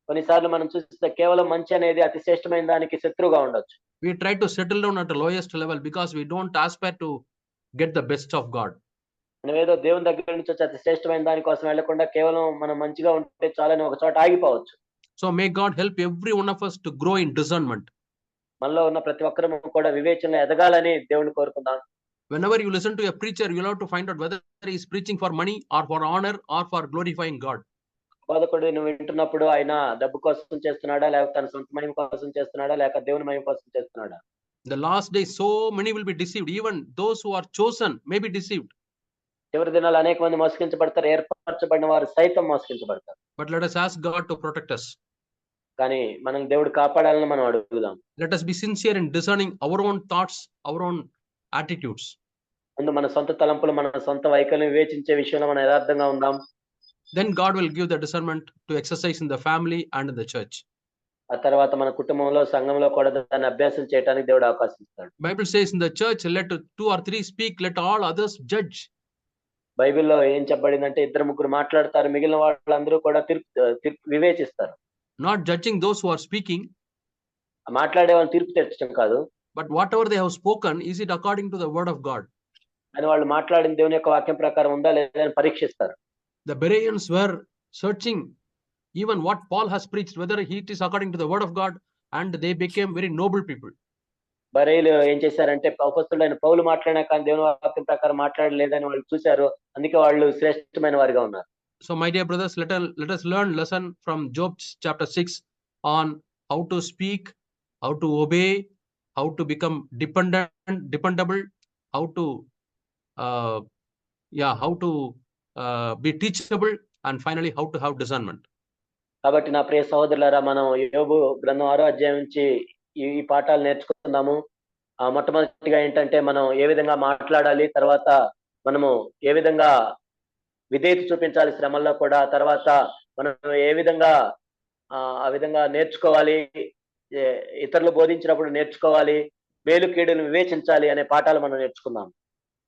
Speaker 2: కొన్నిసార్లు మనం చూస్తే కేవలం మంచి అనేది అతి శ్రేష్టమైన దానికి శత్రువుగా ఉండొచ్చు.
Speaker 1: We try to settle down at the lowest level because we don't aspire to get the best of God.
Speaker 2: మనం ఏదో దేవుని దగ్గర నుంచి వచ్చి అతి శ్రేష్టమైన దానికోసం వెళ్లకుండా కేవలం మనం మంచిగా ఉంటే చాలని ఒక చోట ఆగిపోవచ్చు.
Speaker 1: So may God help every one of us to grow in discernment.
Speaker 2: మనలో ఉన్న ప్రతి ఒక్కరూ కూడా వివేచనలో ఎదగాలని దేవుని కోరుకుందాం.
Speaker 1: Whenever you listen to a preacher, you'll have to find out whether he is preaching for money or for honor or for glorifying God.
Speaker 2: బోధకుడు నువ్వు వింటున్నప్పుడు ఆయన డబ్బు కోసం చేస్తున్నాడా, లేక తన సొంత మహిమ కోసం చేస్తున్నాడా, లేక దేవుని మహిమ కోసం చేస్తున్నాడా?
Speaker 1: The last days, so many will be deceived. Even those who are chosen may be deceived.
Speaker 2: చివరి దినాలు అనేక మంది మోసగించబడతారు, ఏర్పరచబడిన వారు సైతం మోసగించబడతారు.
Speaker 1: But let us ask God to protect us.
Speaker 2: కానీ మనం దేవుడు కాపాడాలని మనం అడుగుదాం.
Speaker 1: Let us be sincere in discerning our own thoughts, our own attitudes.
Speaker 2: ముందు మన సొంత తలంపులు, మన సొంత వైఖరిని వివేచించే విషయంలో మనం యథార్థంగా ఉందాం.
Speaker 1: Then God will give the discernment to exercise in the family and in the church.
Speaker 2: ఆ తర్వాత మన కుటుంబంలో, సంఘంలో కూడా దాన్ని అభ్యాసం చేయడానికి దేవుడు అవకాశం ఇస్తాడు.
Speaker 1: Bible says in the church, let 2 or 3 speak, let all others judge.
Speaker 2: బైబిల్లో ఏం చెప్పబడిందంటే 2-3 మాట్లాడతారు, మిగిలిన వాళ్ళందరూ కూడా వివేచిస్తారు.
Speaker 1: Not judging those who are speaking,
Speaker 2: మాట్లాడే వాళ్ళని తీర్పు తెచ్చడం కాదు.
Speaker 1: but whatever they have spoken, is it according to the word of God?
Speaker 2: అని వాళ్ళు మాట్లాడిన దేవుని యొక్క వాక్యం ప్రకారం ఉందా లేదా అని పరీక్షిస్తారు.
Speaker 1: The Bereans were searching even what Paul has preached, whether it is according to the word of God, and they became very noble people.
Speaker 2: బరేలు ఏం చేశారంటే అపొస్తలుడైన పౌలు మాట్లాడినా కానీ దేవుని వాక్యం ప్రకారం మాట్లాడలేదని వాళ్ళు చూశారు. అందుకే వాళ్ళు శ్రేష్టమైన వారిగా ఉన్నారు.
Speaker 1: So my dear brothers, let us learn lesson from Job chapter 6 on how to speak, how to obey, how to become dependable, how to be teachable, and finally how to have discernment.
Speaker 2: కాబట్టి నా ప్రియ సహోదరులారా, మనం యోబు గ్రంథం 6వ అధ్యాయం నుంచి ఈ పాఠాలు నేర్చుకుందాము. మొట్టమొదటిగా ఏంటంటే మనం ఏ విధంగా మాట్లాడాలి, తర్వాత మనము ఏ విధంగా విధేయత చూపించాలి శ్రమల్లో కూడా, తర్వాత మనం ఏ విధంగా ఆ విధంగా నేర్చుకోవాలి, ఇతరులు బోధించినప్పుడు నేర్చుకోవాలి, మేలు కీడును వివేచించాలి అనే పాఠాలు మనం నేర్చుకుందాం.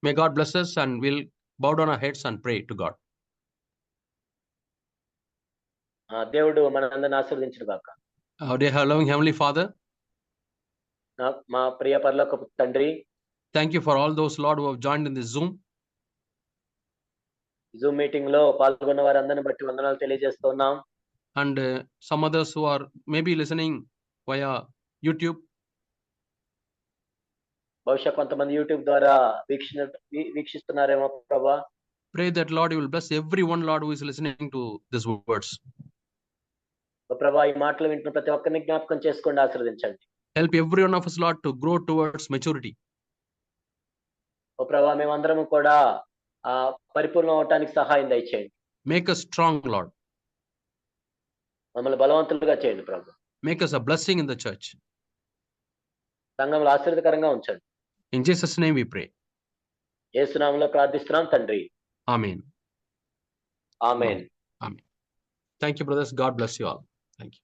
Speaker 1: May God bless us, and we'll bow down our heads and pray to God.
Speaker 2: దేవుడు మనందరిని ఆశీర్వదించును గాక.
Speaker 1: Dear loving Heavenly Father,
Speaker 2: మా ప్రియ పరలోకపు తండ్రి,
Speaker 1: thank you for all those, Lord, who have joined in this Zoom
Speaker 2: meeting లో పాల్గొన్న వారందరిని బట్టి వందనాలు తెలియజేస్తున్నాం.
Speaker 1: And some others who are maybe listening via YouTube.
Speaker 2: బహుశా కొంతమంది యూట్యూబ్ ద్వారా వీక్షిస్తున్నారేమో ప్రభా.
Speaker 1: Pray that, Lord, you will bless everyone, Lord, who is listening to these words.
Speaker 2: ప్రభా, ఈ మాటలు వింటున్న ప్రతి ఒక్కరిని జ్ఞాపకం చేసుకోండి, ఆశీర్వదించండి.
Speaker 1: Help every one of us, Lord, to grow towards maturity.
Speaker 2: ఓ ప్రభా, మేమందరం కూడా పరిపూర్ణం అవటానికి సహాయం దయచేయండి.
Speaker 1: Make us strong, Lord.
Speaker 2: మమ్మల్ని బలవంతులుగా చేయండి ప్రభు.
Speaker 1: Make us a blessing in the church.
Speaker 2: సంఘంలో ఆశీర్వాదకరంగా ఉంచండి.
Speaker 1: In Jesus' name we pray.
Speaker 2: యేసు నామములో ప్రార్థిస్తున్నాం తండ్రి.
Speaker 1: Amen.
Speaker 2: Amen.
Speaker 1: Amen. Thank you, brothers. God bless you all. Thank you.